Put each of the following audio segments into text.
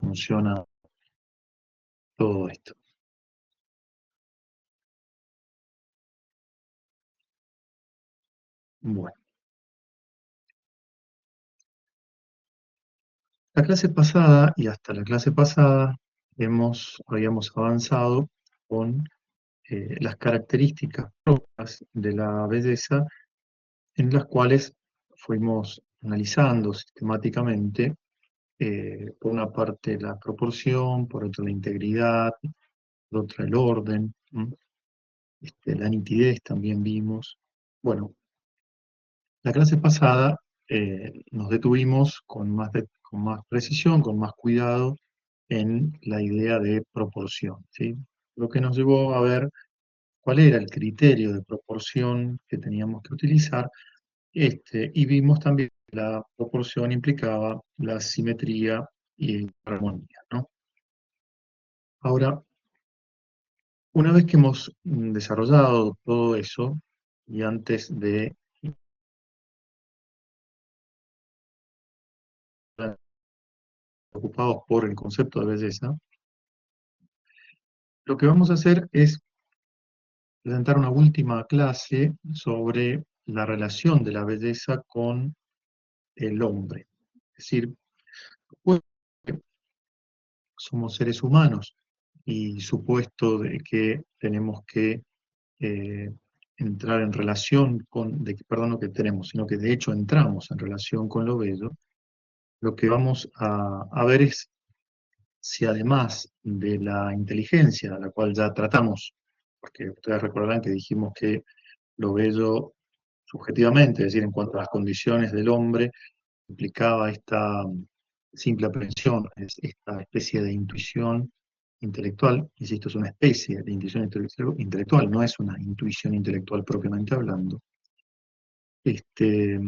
funciona todo esto. Bueno, la clase pasada y hasta la clase pasada habíamos avanzado con las características propias de la belleza, en las cuales fuimos analizando sistemáticamente, por una parte la proporción, por otra la integridad, por otra el orden, la nitidez también vimos. Bueno, la clase pasada nos detuvimos con más precisión, con más cuidado en la idea de proporción, ¿sí? Lo que nos llevó a ver cuál era el criterio de proporción que teníamos que utilizar, y vimos también que la proporción implicaba la simetría y la armonía, ¿no? Ahora, una vez que hemos desarrollado todo eso, y antes de estar preocupados por el concepto de belleza, lo que vamos a hacer es presentar una última clase sobre la relación de la belleza con el hombre. Es decir, pues, somos seres humanos y supuesto de que tenemos que eh, entrar en relación con, perdón, no que tenemos, sino que de hecho entramos en relación con lo bello, lo que vamos a ver es si además de la inteligencia, a la cual ya tratamos, porque ustedes recordarán que dijimos que lo bello subjetivamente, es decir, en cuanto a las condiciones del hombre, implicaba esta simple aprehensión, esta especie de intuición intelectual, insisto, es una especie de intuición intelectual, no es una intuición intelectual propiamente hablando. Este,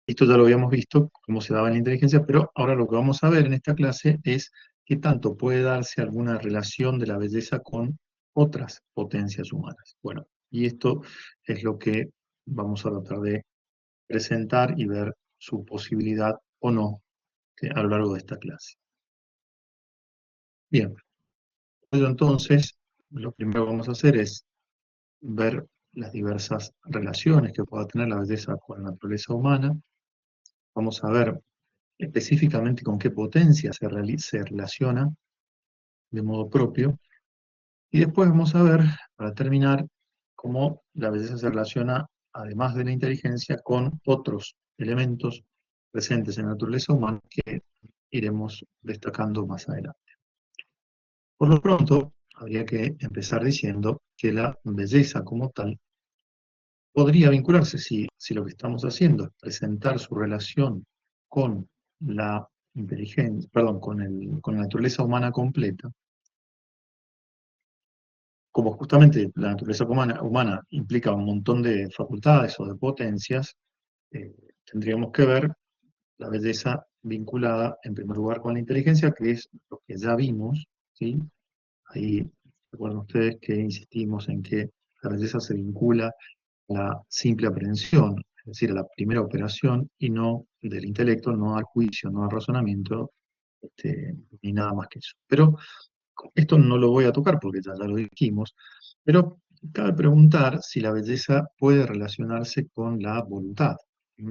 Esto ya lo habíamos visto, cómo se daba en la inteligencia, pero ahora lo que vamos a ver en esta clase es qué tanto puede darse alguna relación de la belleza con otras potencias humanas. Bueno, y esto es lo que vamos a tratar de presentar y ver su posibilidad o no a lo largo de esta clase. Bien, entonces lo primero que vamos a hacer es ver las diversas relaciones que pueda tener la belleza con la naturaleza humana. Vamos a ver específicamente con qué potencia se relaciona de modo propio. Y después vamos a ver, para terminar, cómo la belleza se relaciona, además de la inteligencia, con otros elementos presentes en la naturaleza humana que iremos destacando más adelante. Por lo pronto, habría que empezar diciendo que la belleza como tal podría vincularse, si lo que estamos haciendo es presentar su relación con la inteligencia, perdón, con la naturaleza humana completa, como justamente la naturaleza humana implica un montón de facultades o de potencias, eh, tendríamos que ver la belleza vinculada en primer lugar con la inteligencia, que es lo que ya vimos, ¿sí? Ahí recuerden ustedes que insistimos en que la belleza se vincula a la simple aprehensión, es decir, a la primera operación, y no del intelecto, no al juicio, no al razonamiento, ni nada más que eso. Pero esto no lo voy a tocar porque ya lo dijimos, pero cabe preguntar si la belleza puede relacionarse con la voluntad, ¿sí?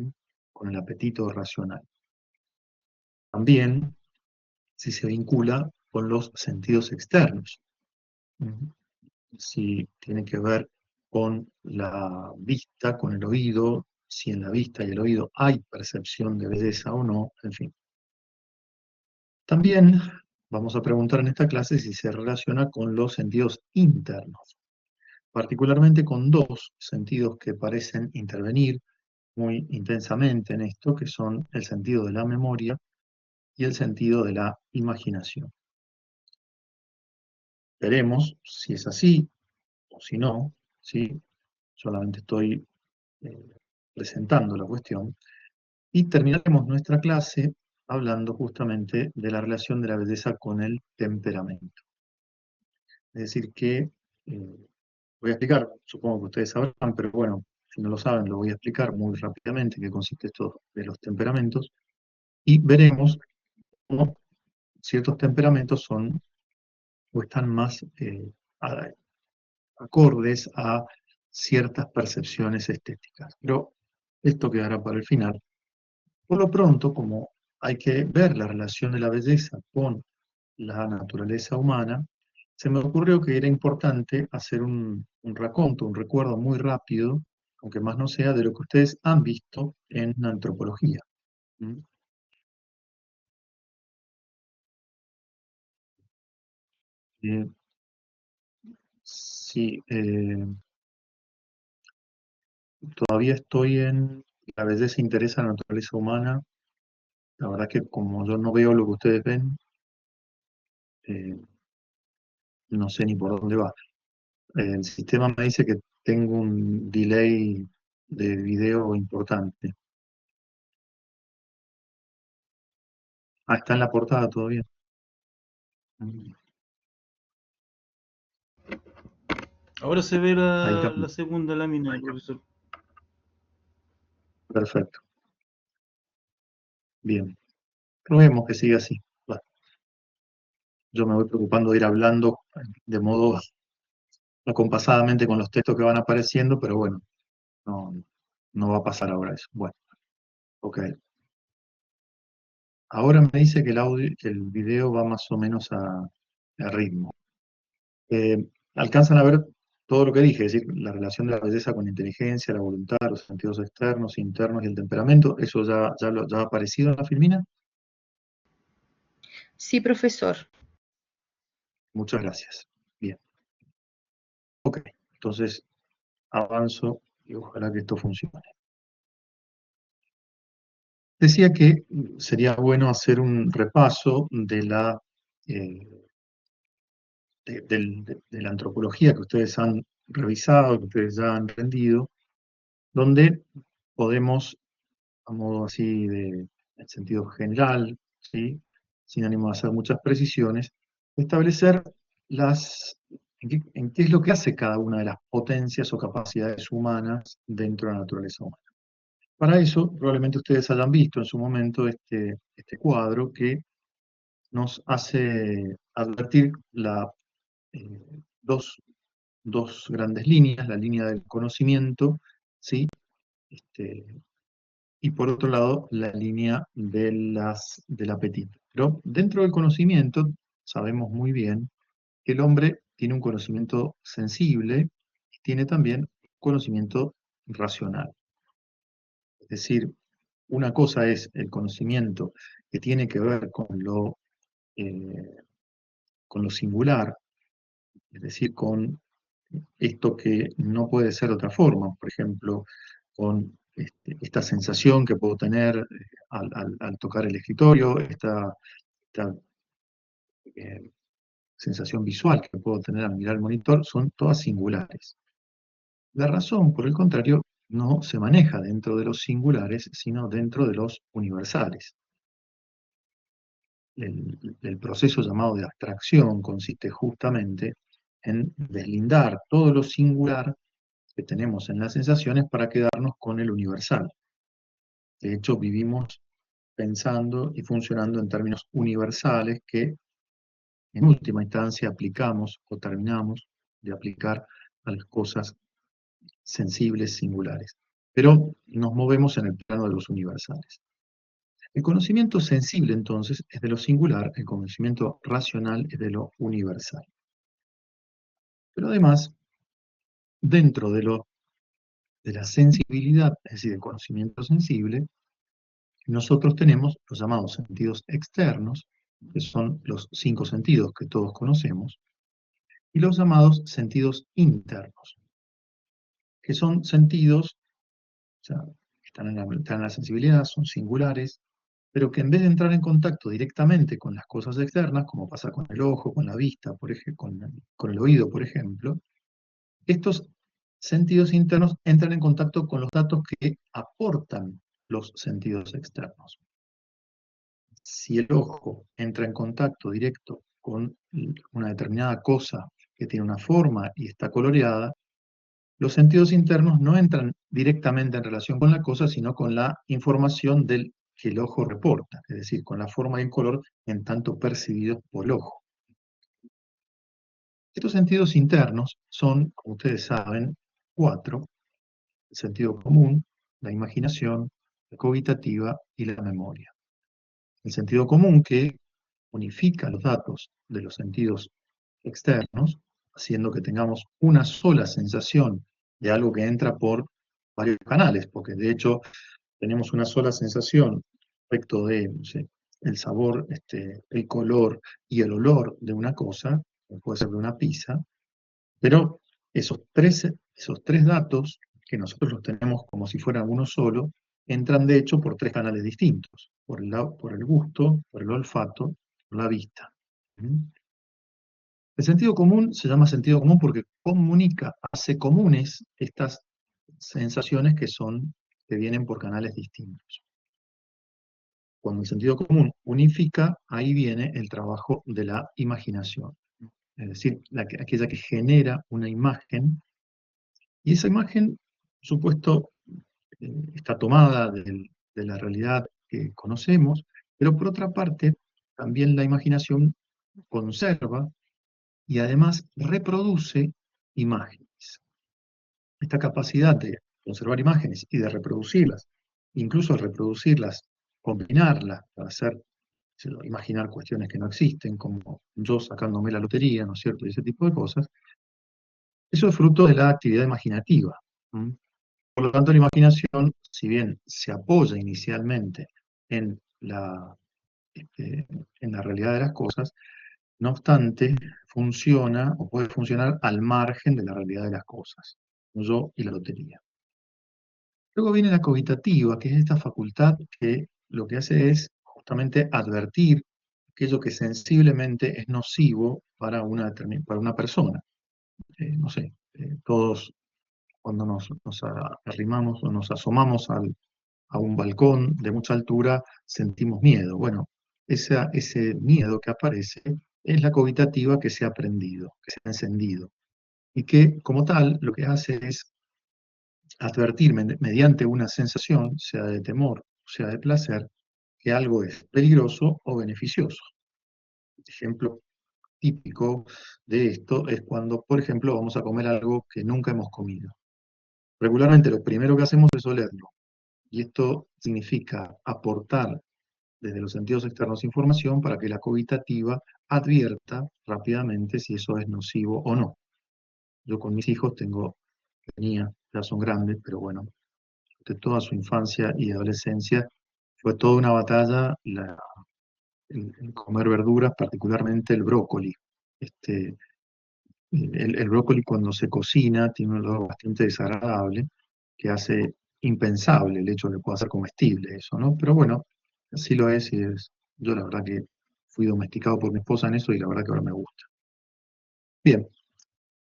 Con el apetito racional. También si se vincula con los sentidos externos, ¿sí? Si tiene que ver con la vista, con el oído, si en la vista y el oído hay percepción de belleza o no, en fin. También vamos a preguntar en esta clase si se relaciona con los sentidos internos, particularmente con dos sentidos que parecen intervenir muy intensamente en esto, que son el sentido de la memoria y el sentido de la imaginación. Veremos si es así o si no, ¿sí? Solamente estoy eh, presentando la cuestión, y terminaremos nuestra clase hablando justamente de la relación de la belleza con el temperamento. Es decir que voy a explicar, supongo que ustedes sabrán, pero bueno, si no lo saben, lo voy a explicar muy rápidamente qué consiste esto de los temperamentos, y veremos cómo ciertos temperamentos son o están más a- acordes a ciertas percepciones estéticas. Pero esto quedará para el final. Por lo pronto, como hay que ver la relación de la belleza con la naturaleza humana, se me ocurrió que era importante hacer un raconto, un recuerdo muy rápido, aunque más no sea, de lo que ustedes han visto en antropología. ¿Mm? Eh, sí, todavía estoy en la belleza interesa la naturaleza humana. La verdad que como yo no veo lo que ustedes ven, eh, no sé ni por dónde va. El sistema me dice que tengo un delay de video importante. Ah, está en la portada todavía. Mm, Ahora se ve ahí la cambia. segunda lámina, profesor. Perfecto. Bien. Probemos que siga así. Bueno, yo me voy preocupando de ir hablando de modo acompasadamente con los textos que van apareciendo, pero bueno, no, no va a pasar ahora eso. Bueno, ok. Ahora me dice que el audio, que el video va más o menos a ritmo. Alcanzan a ver todo lo que dije, es decir, la relación de la belleza con la inteligencia, la voluntad, los sentidos externos, internos y el temperamento. ¿Eso ya ha aparecido en la filmina? Sí, profesor. Muchas gracias. Bien. Ok, entonces avanzo y ojalá que esto funcione. Decía que sería bueno hacer un repaso de eh, de la antropología que ustedes han revisado, que ustedes ya han rendido, donde podemos, a modo así en sentido general, ¿sí? Sin ánimo de hacer muchas precisiones, establecer en qué es lo que hace cada una de las potencias o capacidades humanas dentro de la naturaleza humana. Para eso, probablemente ustedes hayan visto en su momento este cuadro que nos hace advertir eh, dos, dos grandes líneas, la línea del conocimiento, ¿sí? Este, y por otro lado, la línea del apetito. Pero dentro del conocimiento, sabemos muy bien que el hombre tiene un conocimiento sensible y tiene también conocimiento racional. Es decir, una cosa es el conocimiento que tiene que ver eh, con lo singular, es decir, con esto que no puede ser de otra forma, por ejemplo, con esta sensación que puedo tener al tocar el escritorio, esta, eh, sensación visual que puedo tener al mirar el monitor, son todas singulares. La razón, por el contrario, no se maneja dentro de los singulares, sino dentro de los universales. El proceso llamado de abstracción consiste justamente en deslindar todo lo singular que tenemos en las sensaciones para quedarnos con el universal. De hecho, vivimos pensando y funcionando en términos universales que en última instancia aplicamos o terminamos de aplicar a las cosas sensibles singulares. Pero nos movemos en el plano de los universales. El conocimiento sensible, entonces, es de lo singular, el conocimiento racional es de lo universal. Pero además, dentro de la sensibilidad, es decir, el conocimiento sensible, nosotros tenemos los llamados sentidos externos, que son los 5 sentidos que todos conocemos, y los llamados sentidos internos, que son sentidos, o sea, están en la sensibilidad, son singulares, pero que en vez de entrar en contacto directamente con las cosas externas, como pasa con el ojo, con la vista, con el oído, por ejemplo, estos sentidos internos entran en contacto con los datos que aportan los sentidos externos. Si el ojo entra en contacto directo con una determinada cosa que tiene una forma y está coloreada, los sentidos internos no entran directamente en relación con la cosa, sino con la información del que el ojo reporta, es decir, con la forma y el color en tanto percibidos por el ojo. Estos sentidos internos son, como ustedes saben, cuatro: el sentido común, la imaginación, la cogitativa y la memoria. El sentido común, que unifica los datos de los sentidos externos, haciendo que tengamos una sola sensación de algo que entra por varios canales, porque de hecho tenemos una sola sensación respecto de, no sé, el sabor, el color y el olor de una cosa, como puede ser de una pizza, pero esos tres datos, que nosotros los tenemos como si fueran uno solo, entran de hecho por tres canales distintos: por el gusto, por el olfato, por la vista. ¿Mm? El sentido común se llama sentido común porque comunica, hace comunes estas sensaciones que vienen por canales distintos. Cuando el sentido común unifica, ahí viene el trabajo de la imaginación, es decir, aquella que genera una imagen, y esa imagen, por supuesto, está tomada de la realidad que conocemos, pero por otra parte, también la imaginación conserva y además reproduce imágenes. Esta capacidad de conservar imágenes y de reproducirlas, incluso reproducirlas, combinarlas para imaginar cuestiones que no existen, como yo sacándome la lotería, ¿no es cierto? Y ese tipo de cosas, eso es fruto de la actividad imaginativa. ¿Mm? Por lo tanto, la imaginación, si bien se apoya inicialmente en en la realidad de las cosas, no obstante, funciona o puede funcionar al margen de la realidad de las cosas, como yo y la lotería. Luego viene la cogitativa, que es esta facultad que lo que hace es justamente advertir aquello que sensiblemente es nocivo para una persona. No sé, todos cuando nos arrimamos o nos asomamos a un balcón de mucha altura sentimos miedo. Bueno, ese miedo que aparece es la cogitativa que se ha prendido, que se ha encendido, y que como tal lo que hace es advertir mediante una sensación, sea de temor o sea de placer, que algo es peligroso o beneficioso. Ejemplo típico de esto es cuando, por ejemplo, vamos a comer algo que nunca hemos comido. Regularmente lo primero que hacemos es olerlo, y esto significa aportar desde los sentidos externos información para que la cogitativa advierta rápidamente si eso es nocivo o no. Yo con mis hijos ya son grandes, pero bueno, de toda su infancia y adolescencia fue toda una batalla el comer verduras, particularmente el brócoli. Este, el brócoli cuando se cocina tiene un olor bastante desagradable que hace impensable el hecho de que pueda ser comestible eso, ¿no? Pero bueno, así lo es y es. Yo la verdad que fui domesticado por mi esposa en eso y la verdad que ahora me gusta. Bien,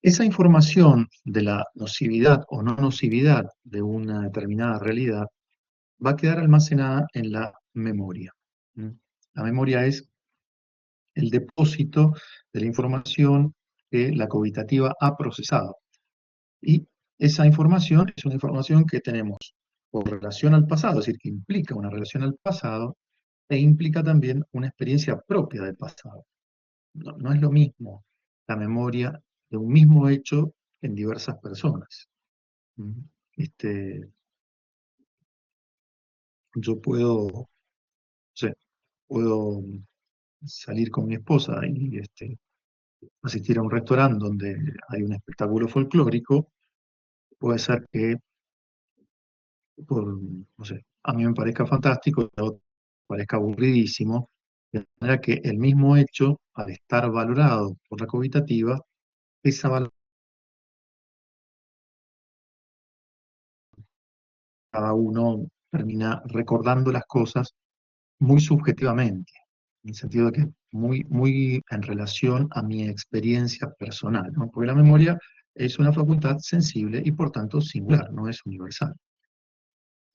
esa información de la nocividad o no nocividad de una determinada realidad va a quedar almacenada en la memoria. ¿Mm? La memoria es el depósito de la información que la cogitativa ha procesado. Y esa información es una información que tenemos por relación al pasado, es decir, que implica una relación al pasado e implica también una experiencia propia del pasado. No es lo mismo la memoria de un mismo hecho en diversas personas. ¿Mm? Este, yo no sé, puedo salir con mi esposa y asistir a un restaurante donde hay un espectáculo folclórico. Puede ser que no sé, a mí me parezca fantástico, a otro parezca aburridísimo, de manera que el mismo hecho, al estar valorado por la cogitativa, esa valor, cada uno termina recordando las cosas muy subjetivamente, en el sentido de que muy en relación a mi experiencia personal, ¿no? Porque la memoria es una facultad sensible y por tanto singular, no es universal.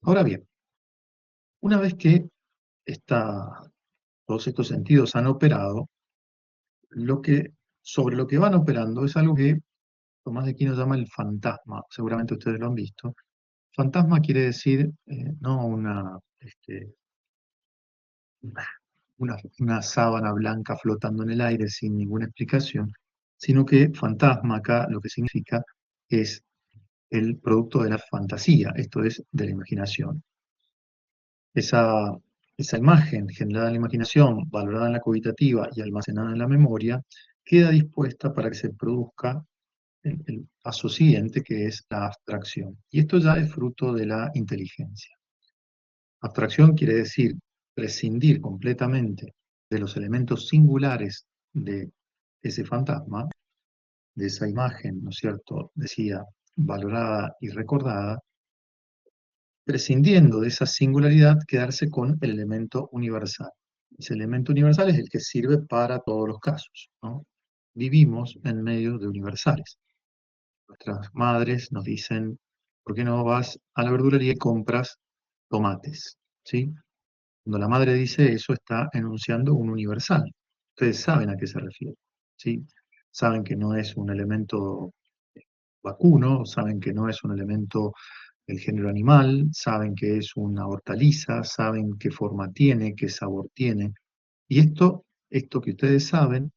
Ahora bien, una vez que todos estos sentidos han operado, sobre lo que van operando es algo que Tomás de Aquino llama el fantasma, seguramente ustedes lo han visto. Fantasma quiere decir no una sábana blanca flotando en el aire sin ninguna explicación, sino que fantasma acá lo que significa es el producto de la fantasía, esto es, de la imaginación. Esa, esa imagen generada en la imaginación, valorada en la cogitativa y almacenada en la memoria, queda dispuesta para que se produzca el paso siguiente, que es la abstracción. Y esto ya es fruto de la inteligencia. Abstracción quiere decir prescindir completamente de los elementos singulares de ese fantasma, de esa imagen, ¿no es cierto?, decía, valorada y recordada, prescindiendo de esa singularidad, quedarse con el elemento universal. Ese elemento universal es el que sirve para todos los casos, ¿no? Vivimos en medio de universales. Nuestras madres nos dicen, ¿por qué no vas a la verdulería y compras tomates? ¿Sí? Cuando la madre dice eso, está enunciando un universal. Ustedes saben a qué se refiere, ¿sí? Saben que no es un elemento vacuno, saben que no es un elemento del género animal, saben que es una hortaliza, saben qué forma tiene, qué sabor tiene. Y esto que ustedes saben,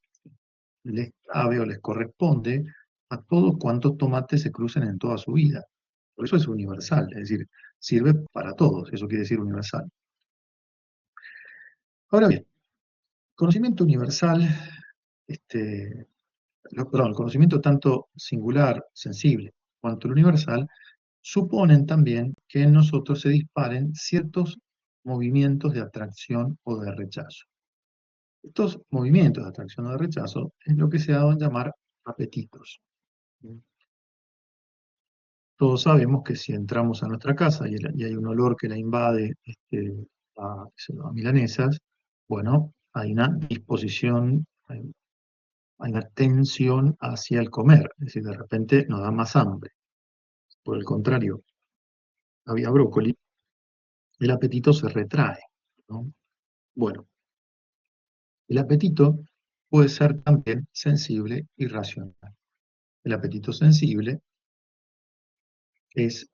les cabe o les corresponde a todos cuantos tomates se crucen en toda su vida. Por eso es universal, es decir, sirve para todos, eso quiere decir universal. Ahora bien, conocimiento universal, este, perdón, el conocimiento tanto singular, sensible, cuanto el universal, suponen también que en nosotros se disparen ciertos movimientos de atracción o de rechazo. Estos movimientos de atracción o de rechazo es lo que se ha dado en llamar apetitos. Todos sabemos que si entramos a nuestra casa y hay un olor que la invade a milanesas, bueno, hay una disposición, hay una tensión hacia el comer, es decir, de repente nos da más hambre. Por el contrario, había brócoli, el apetito se retrae, ¿no? Bueno, el apetito puede ser también sensible y racional. El apetito sensible es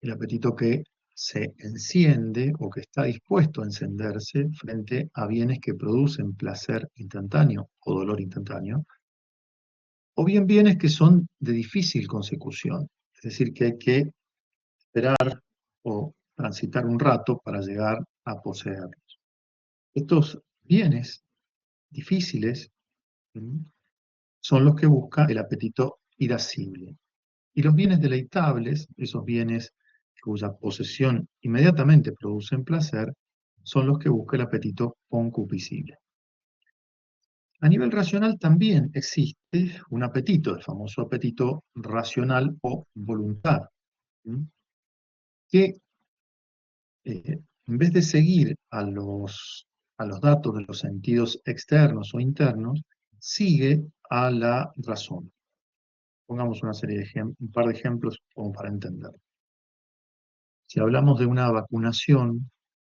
el apetito que se enciende o que está dispuesto a encenderse frente a bienes que producen placer instantáneo o dolor instantáneo, o bien bienes que son de difícil consecución, es decir, que hay que esperar o transitar un rato para llegar a poseerlos. Estos bienes difíciles, ¿m?, son los que busca el apetito irascible. Y los bienes deleitables, esos bienes cuya posesión inmediatamente producen placer, son los que busca el apetito concupiscible. A nivel racional también existe un apetito, el famoso apetito racional o voluntad, ¿m?, que en vez de seguir a los datos de los sentidos externos o internos, sigue a la razón. Pongamos una serie de un par de ejemplos como para entender. Si hablamos de una vacunación,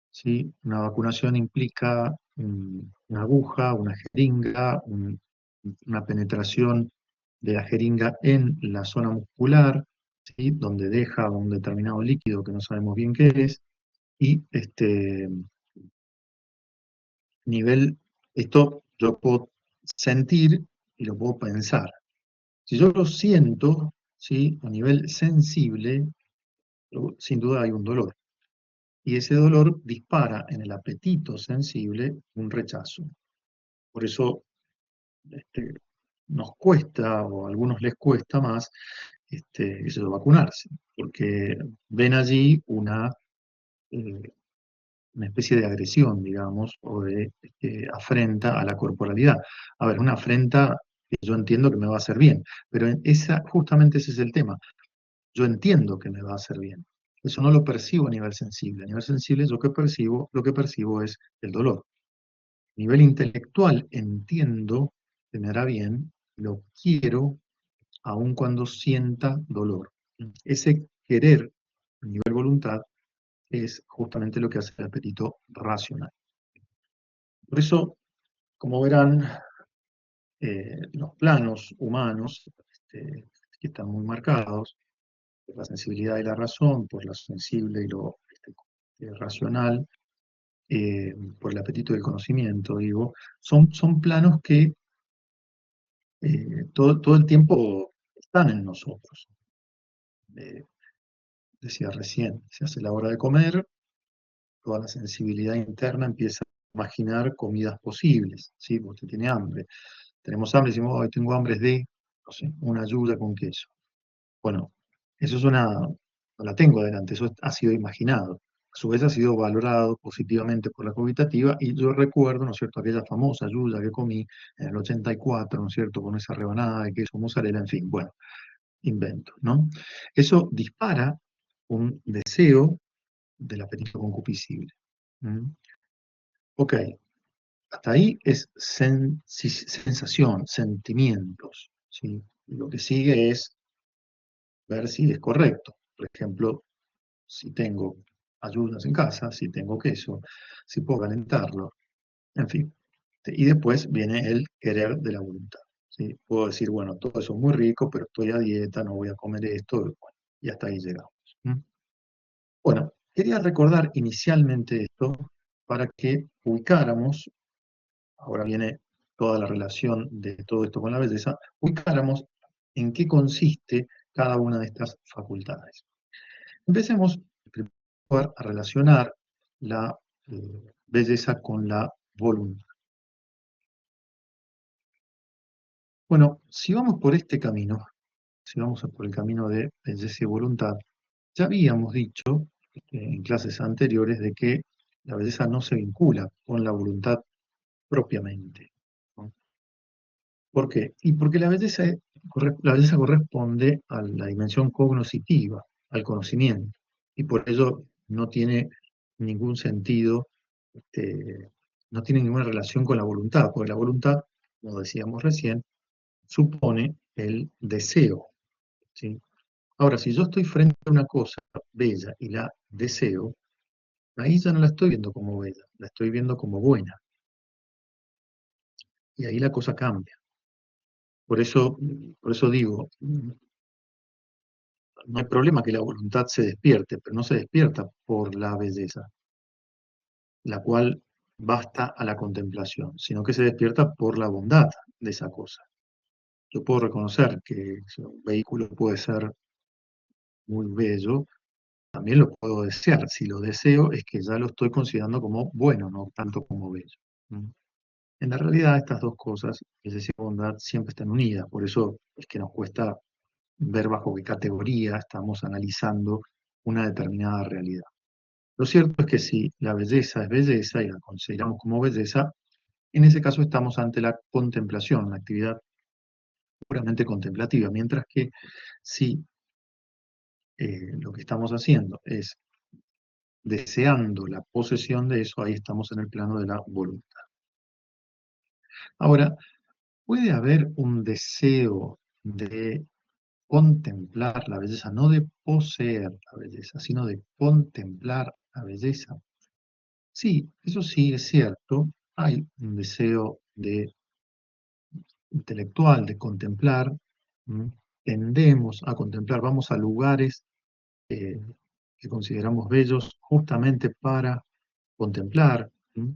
¿sí? Una vacunación implica una aguja, una jeringa, una penetración de la jeringa en la zona muscular, ¿sí?, donde deja un determinado líquido que no sabemos bien qué es, y nivel, esto yo puedo sentir y lo puedo pensar. Si yo lo siento, ¿sí?, a nivel sensible, sin duda hay un dolor. Y ese dolor dispara en el apetito sensible un rechazo. Por eso nos cuesta, o a algunos les cuesta más, vacunarse, porque ven allí eh, una especie de agresión, digamos, o de afrenta a la corporalidad. A ver, una afrenta que yo entiendo que me va a hacer bien, pero justamente ese es el tema. Yo entiendo que me va a hacer bien. Eso no lo percibo a nivel sensible. A nivel sensible lo que percibo es el dolor. A nivel intelectual entiendo que me hará bien, lo quiero aun cuando sienta dolor. Ese querer a nivel voluntad es justamente lo que hace el apetito racional. Por eso, como verán, los planos humanos, que están muy marcados por la sensibilidad y la razón, por lo sensible y lo racional, por el apetito del conocimiento, digo, son planos que todo el tiempo están en nosotros. Eh, Decía recién, se hace la hora de comer, toda la sensibilidad interna empieza a imaginar comidas posibles, ¿sí? Porque usted tiene hambre. Tenemos hambre y decimos, hoy tengo hambre de, no sé, una ayuda con queso. Bueno, eso es no la tengo adelante, eso ha sido imaginado. A su vez ha sido valorado positivamente por la cogitativa y yo recuerdo, ¿no es cierto?, aquella famosa ayuda que comí en el 84, ¿no es cierto?, con esa rebanada de queso mozzarella, en fin, bueno, invento, ¿no? Eso dispara un deseo del apetito concupiscible. ¿Mm? Ok, hasta ahí es sensación, sentimientos, ¿sí? Lo que sigue es ver si es correcto. Por ejemplo, si tengo ayudas en casa, si tengo queso, si puedo calentarlo, en fin. Y después viene el querer de la voluntad. ¿Sí? Puedo decir, bueno, todo eso es muy rico, pero estoy a dieta, no voy a comer esto, bueno, y hasta ahí llegamos. ¿Mm? Bueno, quería recordar inicialmente esto para que ubicáramos, ahora viene toda la relación de todo esto con la belleza, ubicáramos en qué consiste cada una de estas facultades. Empecemos en primer lugar, a relacionar la belleza con la voluntad. Bueno, si vamos por este camino, si vamos por el camino de belleza y voluntad, ya habíamos dicho en clases anteriores de que la belleza no se vincula con la voluntad propiamente, ¿no? ¿Por qué? Y porque la belleza corresponde a la dimensión cognoscitiva, al conocimiento, y por ello no tiene ningún sentido, no tiene ninguna relación con la voluntad, porque la voluntad, como decíamos recién, supone el deseo, ¿sí? Ahora, si yo estoy frente a una cosa bella y la deseo, ahí ya no la estoy viendo como bella, la estoy viendo como buena, y ahí la cosa cambia. Por eso digo, no hay problema que la voluntad se despierte, pero no se despierta por la belleza, la cual basta a la contemplación, sino que se despierta por la bondad de esa cosa. Yo puedo reconocer que un vehículo puede ser muy bello, también lo puedo desear. Si lo deseo es que ya lo estoy considerando como bueno, no tanto como bello. ¿Mm? En la realidad estas dos cosas, belleza y bondad, siempre están unidas, por eso es que nos cuesta ver bajo qué categoría estamos analizando una determinada realidad. Lo cierto es que si la belleza es belleza y la consideramos como belleza, en ese caso estamos ante la contemplación, una actividad puramente contemplativa, mientras que si lo que estamos haciendo es deseando la posesión de eso, ahí estamos en el plano de la voluntad. Ahora, puede haber un deseo de contemplar la belleza, no de poseer la belleza, sino de contemplar la belleza. Sí, eso sí es cierto, hay un deseo intelectual de contemplar, ¿m? Tendemos a contemplar, vamos a lugares eh, que consideramos bellos justamente para contemplar. ¿M?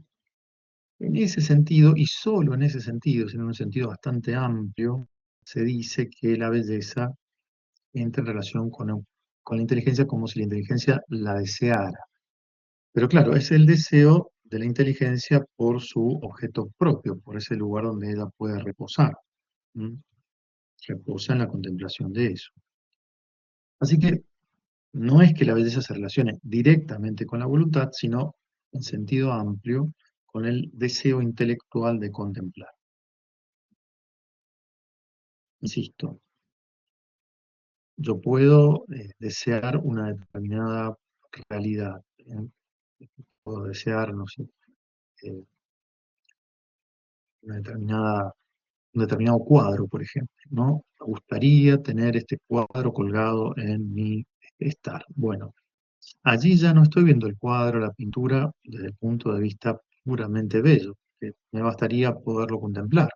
En ese sentido, y solo en ese sentido, sino en un sentido bastante amplio, se dice que la belleza entra en relación con la inteligencia como si la inteligencia la deseara. Pero claro, es el deseo de la inteligencia por su objeto propio, por ese lugar donde ella puede reposar. ¿M? Reposa en la contemplación de eso. Así que no es que la belleza se relacione directamente con la voluntad, sino en sentido amplio con el deseo intelectual de contemplar. Insisto, yo puedo desear una determinada realidad, puedo desear, no sé, eh, una determinada, un determinado cuadro, por ejemplo, ¿no? Me gustaría tener este cuadro colgado en mi estar. Bueno, allí ya no estoy viendo el cuadro, la pintura, desde el punto de vista puramente bello, que me bastaría poderlo contemplar.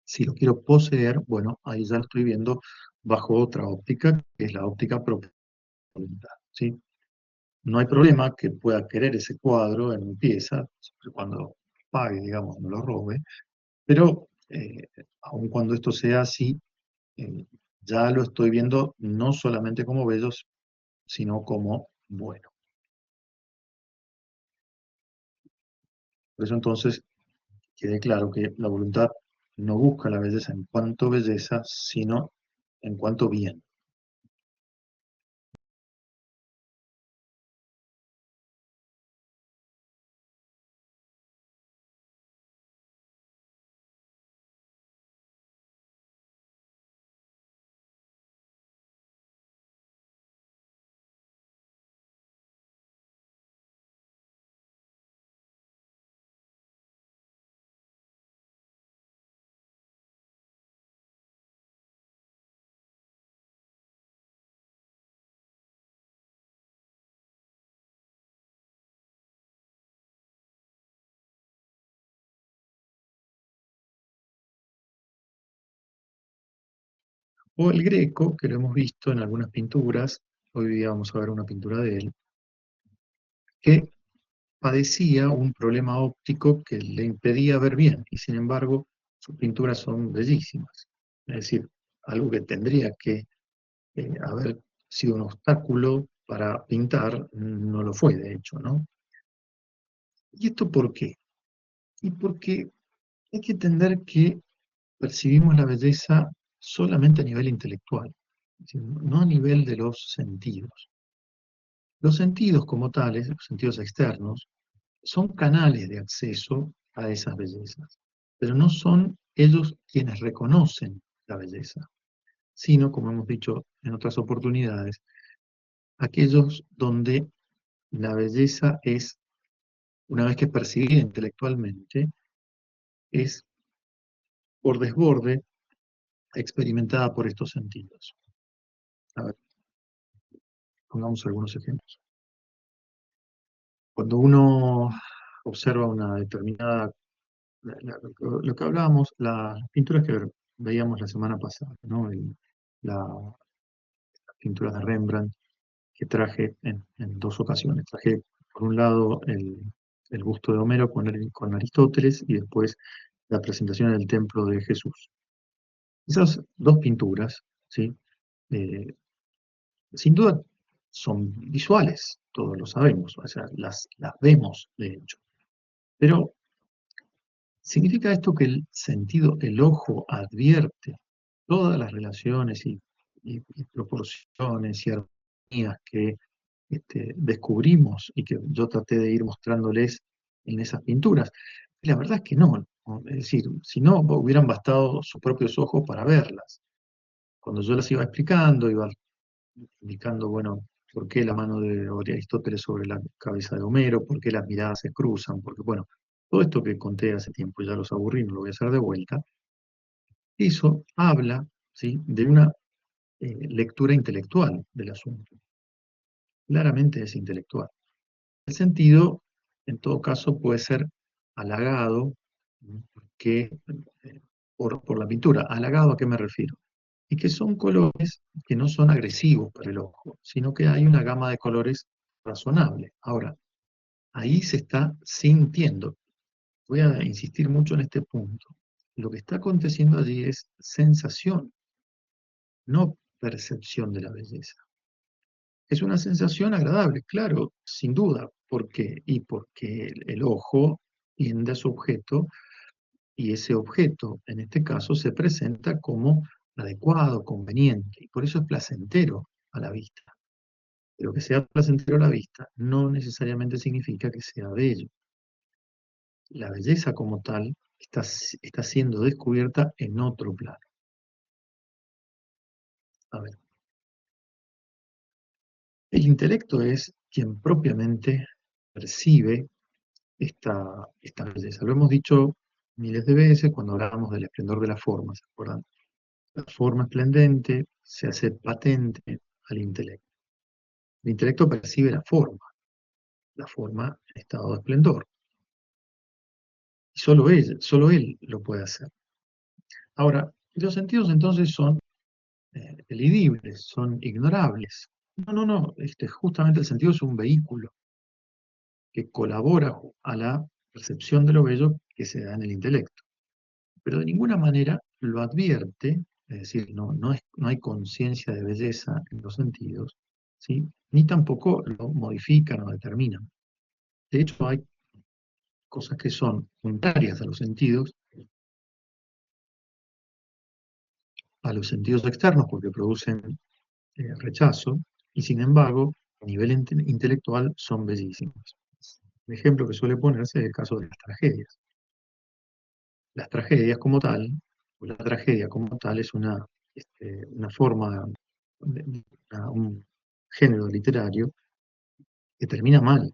Si lo quiero poseer, bueno, ahí ya lo estoy viendo bajo otra óptica, que es la óptica propia de la voluntad, ¿sí? no hay problema que pueda querer ese cuadro en mi pieza, siempre y cuando pague, digamos, no lo robe, pero aun cuando esto sea así, eh, ya lo estoy viendo no solamente como bello, sino como bueno. Por eso entonces quede claro que la voluntad no busca la belleza en cuanto belleza, sino en cuanto bien. O el Greco, que lo hemos visto en algunas pinturas, hoy día vamos a ver una pintura de él, que padecía un problema óptico que le impedía ver bien, y sin embargo sus pinturas son bellísimas. Es decir, algo que tendría que haber sido un obstáculo para pintar, no lo fue, de hecho, ¿no? ¿Y esto por qué? Y porque hay que entender que percibimos la belleza solamente a nivel intelectual, es decir, no a nivel de los sentidos. Los sentidos como tales, los sentidos externos, son canales de acceso a esas bellezas, pero no son ellos quienes reconocen la belleza, sino, como hemos dicho en otras oportunidades, aquellos donde la belleza es, una vez que es percibida intelectualmente, es por desborde experimentada por estos sentidos. A ver, pongamos algunos ejemplos. Cuando uno observa una determinada, lo que hablábamos, las pinturas que veíamos la semana pasada, ¿no? Las pinturas de Rembrandt que traje en dos ocasiones. Traje, por un lado, el busto de Homero con Aristóteles y después la presentación en el templo de Jesús. Esas dos pinturas, ¿sí? Eh, Sin duda son visuales, todos lo sabemos, o sea, las vemos, de hecho. Pero ¿significa esto que el sentido, el ojo advierte todas las relaciones y proporciones y armonías que descubrimos y que yo traté de ir mostrándoles en esas pinturas? Y la verdad es que no, ¿no? Es decir, si no, hubieran bastado sus propios ojos para verlas. Cuando yo las iba explicando, iba indicando, bueno, por qué la mano de Aristóteles sobre la cabeza de Homero, por qué las miradas se cruzan, porque, bueno, todo esto que conté hace tiempo, ya los aburrí, no lo voy a hacer de vuelta, eso habla, ¿sí?, de una lectura intelectual del asunto. Claramente es intelectual. El sentido, en todo caso, puede ser halagado, ¿no?, que, eh, por la pintura. ¿Halagado a qué me refiero? Y que son colores que no son agresivos para el ojo, sino que hay una gama de colores razonable. Ahora, ahí se está sintiendo. Voy a insistir mucho en este punto. Lo que está aconteciendo allí es sensación, no percepción de la belleza. Es una sensación agradable, claro, sin duda. ¿Por qué? Y porque el ojo tiende a su objeto y ese objeto, en este caso, se presenta como adecuado, conveniente, y por eso es placentero a la vista. Pero que sea placentero a la vista no necesariamente significa que sea bello. La belleza como tal está siendo descubierta en otro plano. A ver, el intelecto es quien propiamente percibe esta belleza. Lo hemos dicho miles de veces cuando hablamos del esplendor de la forma, ¿se acuerdan? La forma esplendente se hace patente al intelecto. El intelecto percibe la forma en estado de esplendor. Y solo él lo puede hacer. Ahora, los sentidos entonces son elidibles, son ignorables. No, justamente el sentido es un vehículo que colabora a la percepción de lo bello que se da en el intelecto, pero de ninguna manera lo advierte, es decir, no hay conciencia de belleza en los sentidos, ¿sí? Ni tampoco lo modifican o determinan. De hecho, hay cosas que son contrarias a los sentidos externos, porque producen rechazo, y sin embargo, a nivel intelectual son bellísimas. El ejemplo que suele ponerse es el caso de las tragedias. Las tragedias como tal, o la tragedia como tal, es una forma, un género literario que termina mal.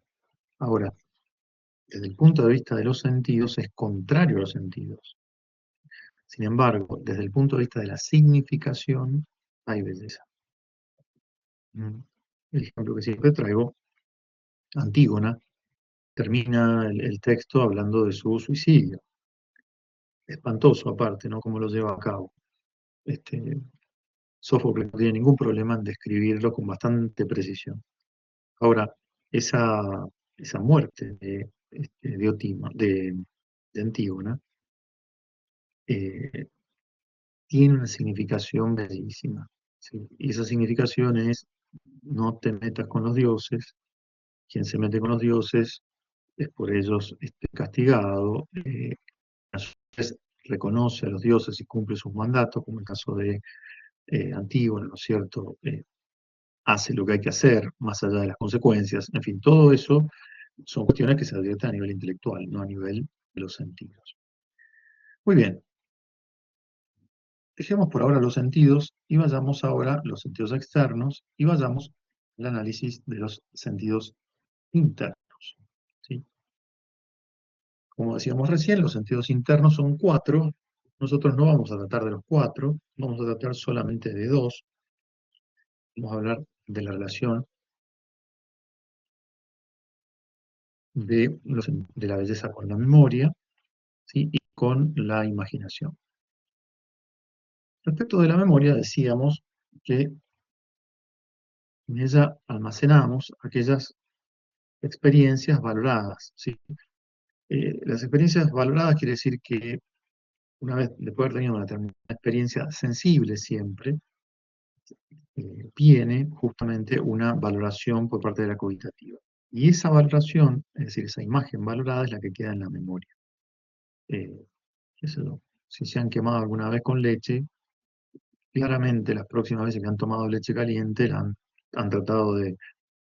Ahora, desde el punto de vista de los sentidos, es contrario a los sentidos. Sin embargo, desde el punto de vista de la significación, hay belleza. Mm. El ejemplo que siempre traigo, Antígona, termina el texto hablando de su suicidio. Espantoso aparte, ¿no? Cómo lo lleva a cabo. Este, Sófocles no tiene ningún problema en describirlo con bastante precisión. Ahora, esa, esa muerte de Antígona eh, tiene una significación bellísima, ¿sí? Y esa significación es: no te metas con los dioses, quien se mete con los dioses es por ellos castigado, a su vez reconoce a los dioses y cumple sus mandatos, como el caso de Antígona, ¿no es cierto? Hace lo que hay que hacer, más allá de las consecuencias. En fin, todo eso son cuestiones que se advierten a nivel intelectual, no a nivel de los sentidos. Muy bien, dejemos por ahora los sentidos y vayamos ahora a los sentidos externos y vayamos al análisis de los sentidos internos. ¿Sí? Como decíamos recién, los sentidos internos son cuatro. Nosotros no vamos a tratar de los cuatro, vamos a tratar solamente de dos. Vamos a hablar de la relación de la belleza con la memoria, ¿sí? Y con la imaginación. Respecto de la memoria, decíamos que en ella almacenamos aquellas experiencias valoradas, ¿sí? Las experiencias valoradas quiere decir que una vez, después de haber tenido una determinada experiencia sensible siempre, viene justamente una valoración por parte de la cogitativa. Y esa valoración, es decir, esa imagen valorada es la que queda en la memoria. Eh, qué sé yo, si se han quemado alguna vez con leche, claramente las próximas veces que han tomado leche caliente han tratado de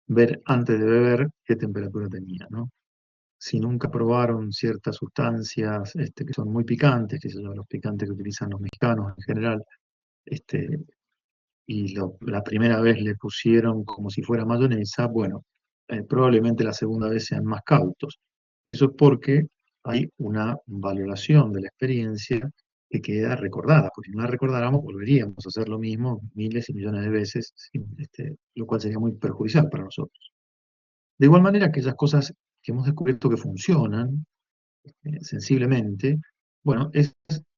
ver antes de beber qué temperatura tenía, ¿no? Si nunca probaron ciertas sustancias que son muy picantes, que son los picantes que utilizan los mexicanos en general, este, y la primera vez le pusieron como si fuera mayonesa, bueno, probablemente la segunda vez sean más cautos. Eso es porque hay una valoración de la experiencia que queda recordada, porque si no la recordáramos volveríamos a hacer lo mismo miles y millones de veces, lo cual sería muy perjudicial para nosotros. De igual manera, aquellas cosas que hemos descubierto que funcionan sensiblemente, bueno,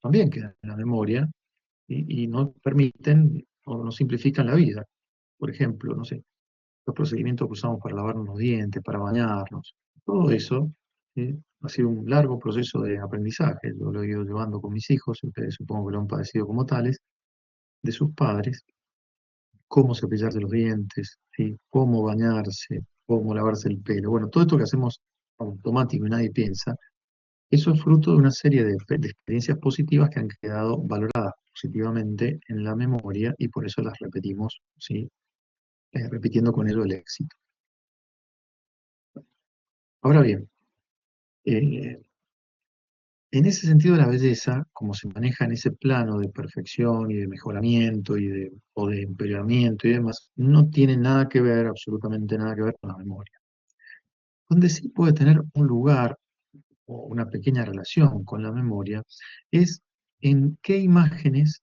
también quedan en la memoria y nos permiten o nos simplifican la vida. Por ejemplo, no sé, los procedimientos que usamos para lavarnos los dientes, para bañarnos, todo eso ha sido un largo proceso de aprendizaje. Yo lo he ido llevando con mis hijos, ustedes supongo que lo han padecido como tales, de sus padres, cómo cepillarse los dientes, ¿sí? Cómo bañarse, cómo lavarse el pelo. Bueno, todo esto que hacemos automático y nadie piensa, eso es fruto de una serie de experiencias positivas que han quedado valoradas positivamente en la memoria y por eso las repetimos, ¿sí? Repitiendo con ello el éxito. Ahora bien, eh, en ese sentido la belleza, como se maneja en ese plano de perfección y de mejoramiento o de empeoramiento y demás, no tiene nada que ver, absolutamente nada que ver con la memoria. Donde sí puede tener un lugar o una pequeña relación con la memoria es en qué imágenes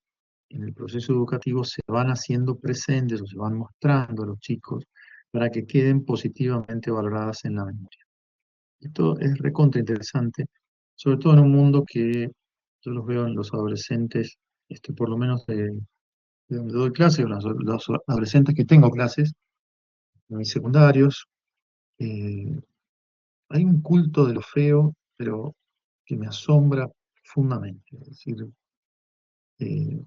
en el proceso educativo se van haciendo presentes o se van mostrando a los chicos para que queden positivamente valoradas en la memoria. Esto es recontra interesante, sobre todo en un mundo que yo los veo en los adolescentes, por lo menos de donde doy clases, o los adolescentes que tengo clases, en mis secundarios, eh, hay un culto de lo feo, pero que me asombra profundamente. Es decir, eh,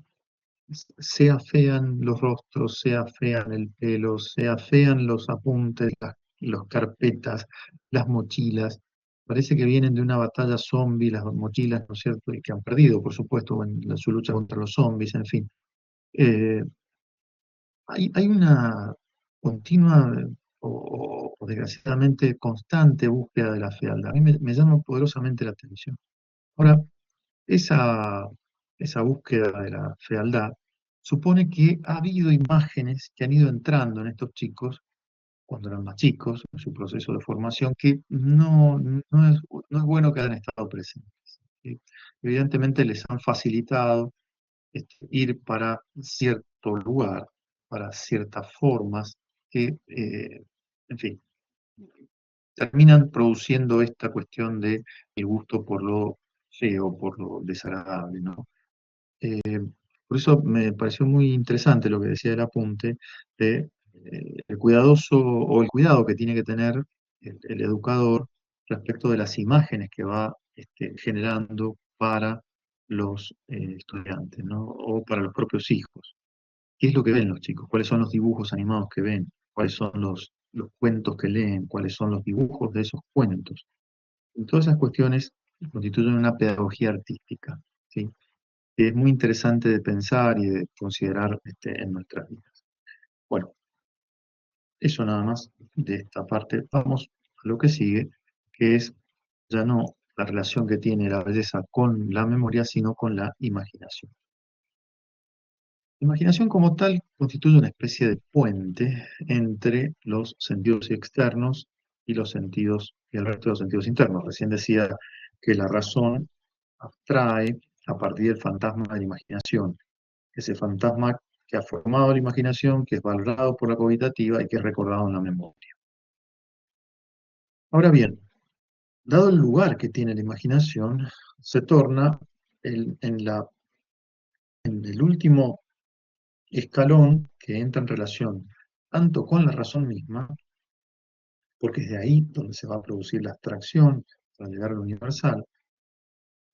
se afean los rostros, se afean el pelo, se afean los apuntes, las carpetas, las mochilas. Parece que vienen de una batalla zombie, las mochilas, ¿no es cierto? Y que han perdido, por supuesto, en su lucha contra los zombies, en fin. Eh, hay una continua o desgraciadamente constante búsqueda de la fealdad. A mí me llama poderosamente la atención. Ahora, esa, esa búsqueda de la fealdad supone que ha habido imágenes que han ido entrando en estos chicos cuando eran más chicos, en su proceso de formación, que no es bueno que hayan estado presentes. ¿Sí? Evidentemente les han facilitado ir para cierto lugar, para ciertas formas que, en fin, terminan produciendo esta cuestión de el gusto por lo feo, por lo desagradable, ¿no? Eh, por eso me pareció muy interesante lo que decía el apunte de el cuidadoso o el cuidado que tiene que tener el educador respecto de las imágenes que va generando para los estudiantes, ¿no? O para los propios hijos. ¿Qué es lo que ven los chicos? ¿Cuáles son los dibujos animados que ven? ¿Cuáles son los cuentos que leen? ¿Cuáles son los dibujos de esos cuentos? Y todas esas cuestiones constituyen una pedagogía artística, ¿sí? Que es muy interesante de pensar y de considerar en nuestras vidas. Bueno, eso nada más de esta parte. Vamos a lo que sigue, que es ya no la relación que tiene la belleza con la memoria, sino con la imaginación. La imaginación como tal constituye una especie de puente entre los sentidos externos y los sentidos y el resto de los sentidos internos. Recién decía que la razón abstrae a partir del fantasma de la imaginación, ese fantasma que ha formado la imaginación, que es valorado por la cogitativa y que es recordado en la memoria. Ahora bien, dado el lugar que tiene la imaginación, se torna en el último escalón que entra en relación tanto con la razón misma, porque es de ahí donde se va a producir la abstracción para llegar al universal.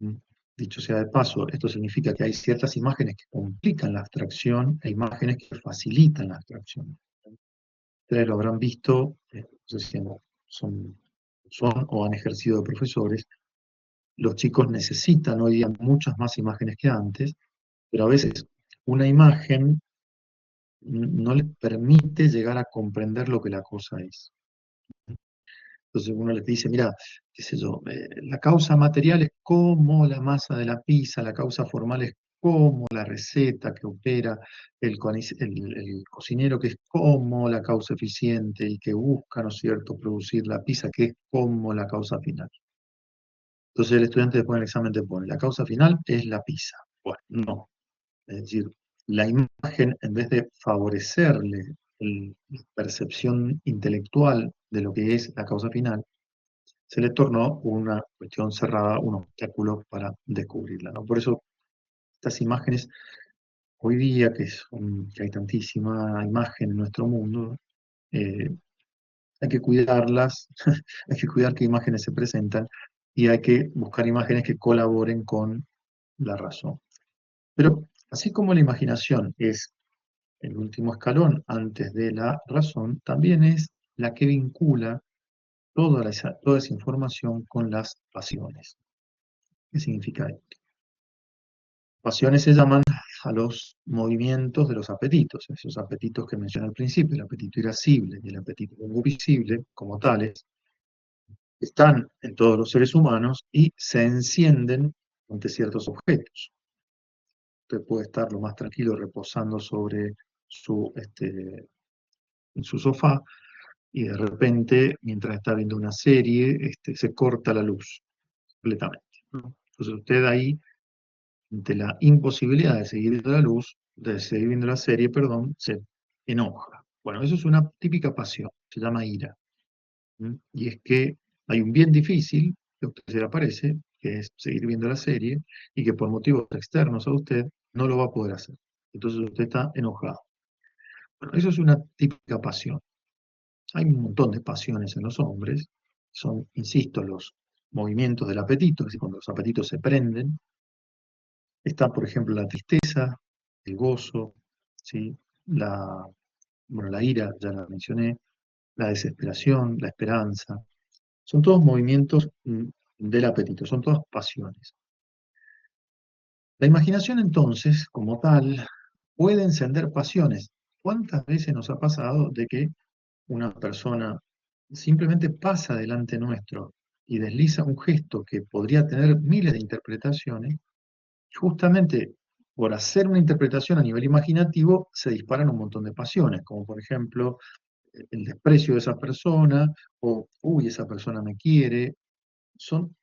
¿Mm? Dicho sea de paso, esto significa que hay ciertas imágenes que complican la abstracción e imágenes que facilitan la abstracción. Ustedes lo habrán visto, no sé si son, son o han ejercido de profesores, los chicos necesitan hoy día muchas más imágenes que antes, pero a veces una imagen no les permite llegar a comprender lo que la cosa es. Entonces uno les dice, mira, qué sé yo, la causa material es como la masa de la pizza, la causa formal es como la receta que opera el cocinero, que es como la causa eficiente y que busca, ¿no es cierto?, producir la pizza, que es como la causa final. Entonces el estudiante después en el examen te pone, la causa final es la pizza. Bueno, no. Es decir, la imagen, en vez de favorecerle la percepción intelectual de lo que es la causa final, se le tornó una cuestión cerrada, un obstáculo para descubrirla, ¿no? Por eso estas imágenes, hoy día que hay tantísima imagen en nuestro mundo, eh, hay que cuidarlas, hay que cuidar qué imágenes se presentan y hay que buscar imágenes que colaboren con la razón. Pero así como la imaginación es el último escalón antes de la razón, también es la que vincula toda esa información con las pasiones. ¿Qué significa esto? Pasiones se llaman a los movimientos de los apetitos, esos apetitos que mencioné al principio, el apetito irascible y el apetito concupiscible, como tales, están en todos los seres humanos y se encienden ante ciertos objetos. Usted puede estar lo más tranquilo reposando sobre en su sofá y de repente, mientras está viendo una serie, se corta la luz completamente, ¿no? Entonces usted ahí, ante la imposibilidad de seguir viendo la luz, de seguir viendo la serie, perdón, se enoja. Bueno, eso es una típica pasión, se llama ira. ¿Mm? Y es que hay un bien difícil que a usted se le aparece, que es seguir viendo la serie, y que por motivos externos a usted no lo va a poder hacer. Entonces usted está enojado. Bueno, eso es una típica pasión. Hay un montón de pasiones en los hombres, son, insisto, los movimientos del apetito, es decir, cuando los apetitos se prenden. Está, por ejemplo, la tristeza, el gozo, ¿sí? La, bueno, la ira, ya la mencioné, la desesperación, la esperanza. Son todos movimientos del apetito, son todas pasiones. La imaginación entonces, como tal, puede encender pasiones. ¿Cuántas veces nos ha pasado de que una persona simplemente pasa delante nuestro y desliza un gesto que podría tener miles de interpretaciones? Justamente por hacer una interpretación a nivel imaginativo se disparan un montón de pasiones, como por ejemplo el desprecio de esa persona, o uy, esa persona me quiere. Son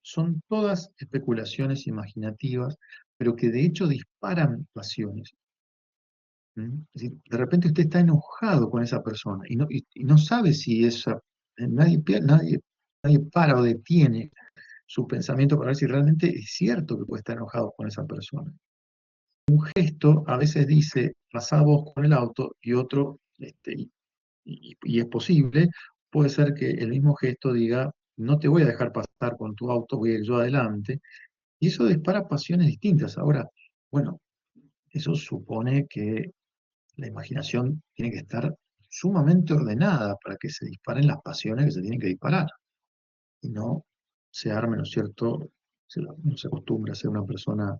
todas especulaciones imaginativas, pero que de hecho disparan pasiones. ¿Mm? Es decir, de repente usted está enojado con esa persona y no sabe si esa, nadie para o detiene su pensamiento para ver si realmente es cierto que puede estar enojado con esa persona. Gesto a veces dice, pasá vos con el auto, y otro, y es posible, puede ser que el mismo gesto diga, no te voy a dejar pasar con tu auto, voy a ir yo adelante, y eso dispara pasiones distintas. Ahora, bueno, eso supone que la imaginación tiene que estar sumamente ordenada para que se disparen las pasiones que se tienen que disparar, y no se arme, ¿no es cierto? No se acostumbra a ser una persona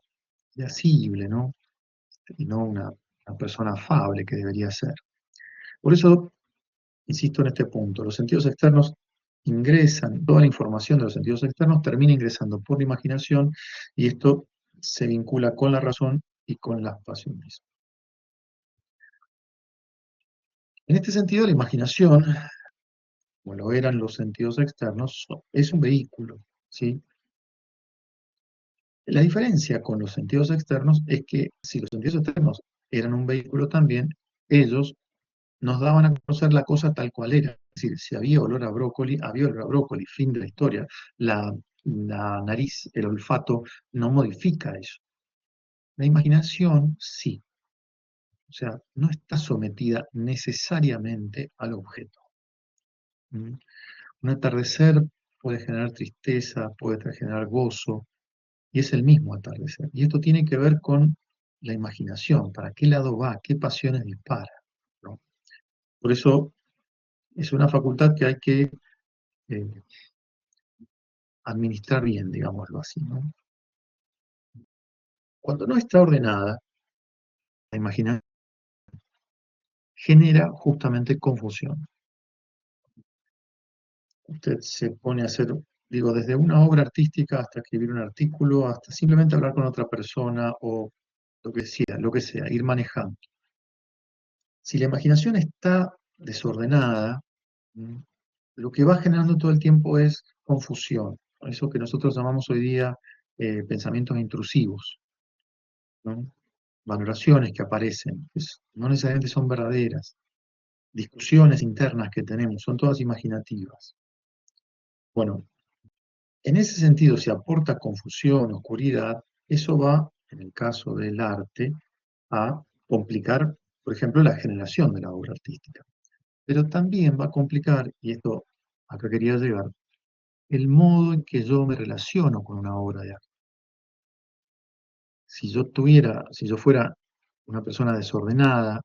irascible, ¿no? Y no una persona afable que debería ser. Por eso, insisto en este punto, los sentidos externos ingresan, toda la información de los sentidos externos termina ingresando por la imaginación y esto se vincula con la razón y con las pasiones. En este sentido, la imaginación, como lo eran los sentidos externos, es un vehículo, ¿sí? La diferencia con los sentidos externos es que si los sentidos externos eran un vehículo también, ellos nos daban a conocer la cosa tal cual era. Es decir, si había olor a brócoli, había olor a brócoli, fin de la historia. La nariz, el olfato, no modifica eso. La imaginación sí, o sea, no está sometida necesariamente al objeto. ¿Mm? Un atardecer puede generar tristeza, puede generar gozo, y es el mismo atardecer. Y esto tiene que ver con la imaginación, para qué lado va, qué pasiones dispara, ¿no? Por eso es una facultad que hay que eh, administrar bien, digámoslo así, ¿no? Cuando no está ordenada, la imaginación genera justamente confusión. Usted se pone a hacer, digo, desde una obra artística hasta escribir un artículo, hasta simplemente hablar con otra persona o lo que sea, ir manejando. Si la imaginación está desordenada, ¿m? Lo que va generando todo el tiempo es confusión, eso que nosotros llamamos hoy día pensamientos intrusivos, ¿no? Valoraciones que aparecen, que no necesariamente son verdaderas, discusiones internas que tenemos, son todas imaginativas. Bueno, en ese sentido, si aporta confusión, oscuridad, eso va, en el caso del arte, a complicar, por ejemplo, la generación de la obra artística. Pero también va a complicar, y esto acá quería llegar, el modo en que yo me relaciono con una obra de arte. Si yo fuera una persona desordenada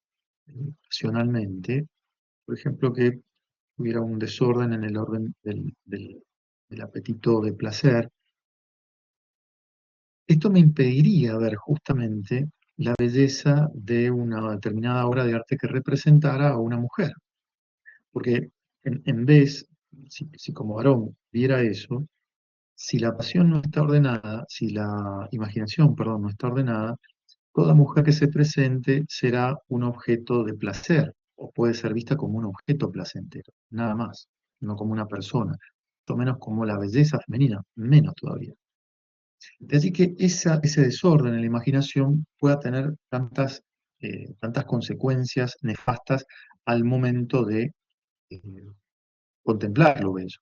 racionalmente, por ejemplo, que hubiera un desorden en el orden del apetito de placer, esto me impediría ver justamente la belleza de una determinada obra de arte que representara a una mujer. Porque en vez, si como varón viera eso, si la pasión no está ordenada, si la imaginación, perdón, no está ordenada, toda mujer que se presente será un objeto de placer, o puede ser vista como un objeto placentero, nada más, no como una persona, mucho menos como la belleza femenina, menos todavía. De allí que ese desorden en la imaginación pueda tener tantas consecuencias nefastas al momento de eh, contemplar lo bello.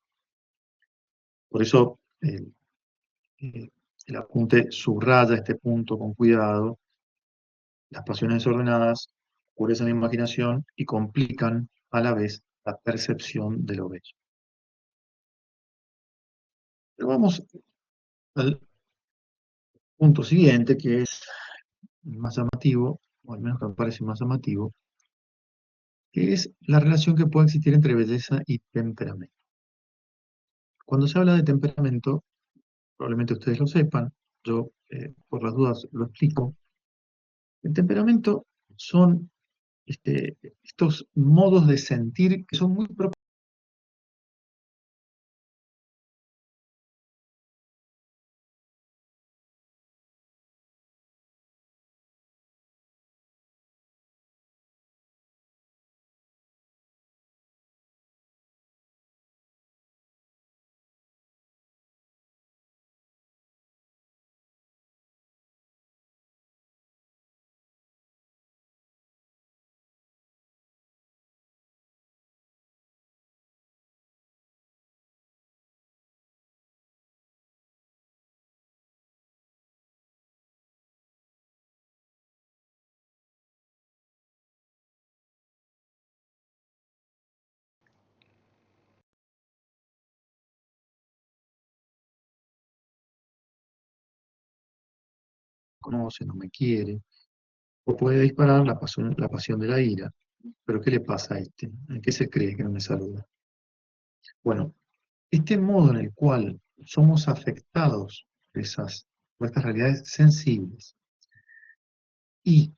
Por eso eh, el apunte subraya este punto con cuidado. Las pasiones desordenadas oscurecen la imaginación y complican a la vez la percepción de lo bello. Pero vamos al punto siguiente, que es más llamativo, o al menos que me parece más llamativo, que es la relación que puede existir entre belleza y temperamento. Cuando se habla de temperamento, probablemente ustedes lo sepan, yo por las dudas lo explico. El temperamento son estos modos de sentir que son muy propios. Conoce, no me quiere, o puede disparar la pasión de la ira. Pero ¿qué le pasa a este? ¿En qué se cree que no me saluda? Bueno, este modo en el cual somos afectados por estas realidades sensibles y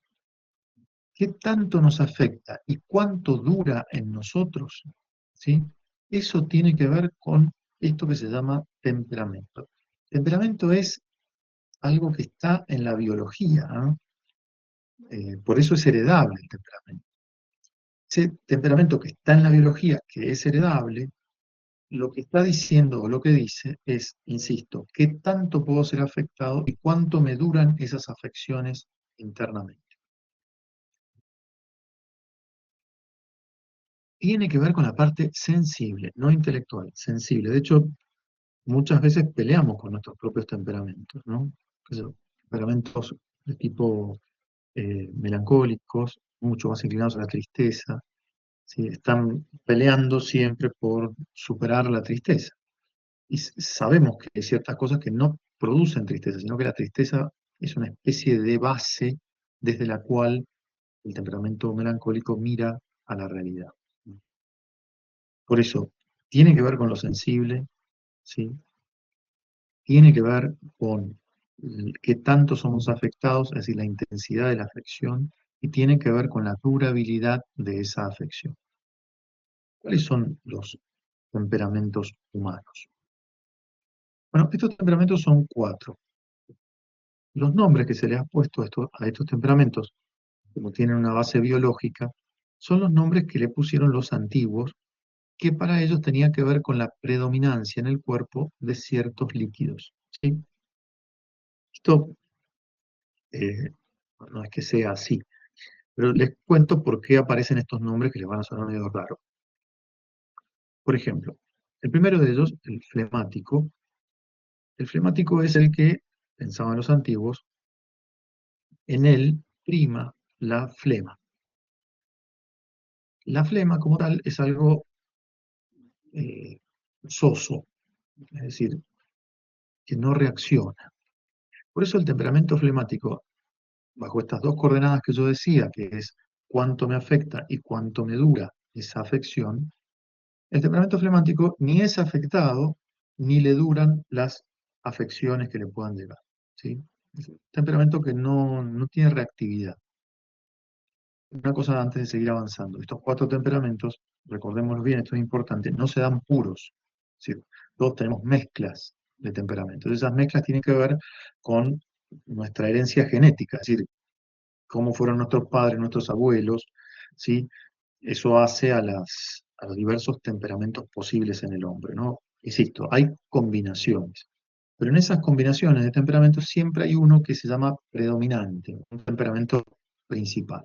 qué tanto nos afecta y cuánto dura en nosotros, ¿sí? Eso tiene que ver con esto que se llama temperamento. Temperamento es algo que está en la biología, ¿no? Por eso es heredable el temperamento. Ese temperamento que está en la biología, que es heredable, lo que está diciendo o lo que dice es, insisto, qué tanto puedo ser afectado y cuánto me duran esas afecciones internamente. Tiene que ver con la parte sensible, no intelectual, sensible. De hecho, muchas veces peleamos con nuestros propios temperamentos, ¿no? Temperamentos de tipo melancólicos, mucho más inclinados a la tristeza, ¿sí? Están peleando siempre por superar la tristeza. Y sabemos que hay ciertas cosas que no producen tristeza, sino que la tristeza es una especie de base desde la cual el temperamento melancólico mira a la realidad. Por eso, tiene que ver con lo sensible, ¿sí? Tiene que ver con qué tanto somos afectados, es decir, la intensidad de la afección, y tiene que ver con la durabilidad de esa afección. ¿Cuáles son los temperamentos humanos? Bueno, estos temperamentos son cuatro. Los nombres que se les ha puesto a estos temperamentos, como tienen una base biológica, son los nombres que le pusieron los antiguos, que para ellos tenía que ver con la predominancia en el cuerpo de ciertos líquidos, ¿sí? Esto no es que sea así, pero les cuento por qué aparecen estos nombres que les van a sonar medio raros. Por ejemplo, el primero de ellos, el flemático es el que, pensaban los antiguos, en él prima la flema. La flema como tal es algo eh, soso, es decir, que no reacciona. Por eso el temperamento flemático, bajo estas dos coordenadas que yo decía, que es cuánto me afecta y cuánto me dura esa afección, el temperamento flemático ni es afectado ni le duran las afecciones que le puedan llegar, ¿sí? Es un temperamento que no tiene reactividad. Una cosa antes de seguir avanzando, estos cuatro temperamentos, recordémoslo bien, esto es importante, no se dan puros, ¿sí? Todos tenemos mezclas de temperamentos. Esas mezclas tienen que ver con nuestra herencia genética, es decir, cómo fueron nuestros padres, nuestros abuelos, ¿sí? Eso hace a los diversos temperamentos posibles en el hombre, ¿no? Insisto, hay combinaciones, pero en esas combinaciones de temperamentos siempre hay uno que se llama predominante, un temperamento principal.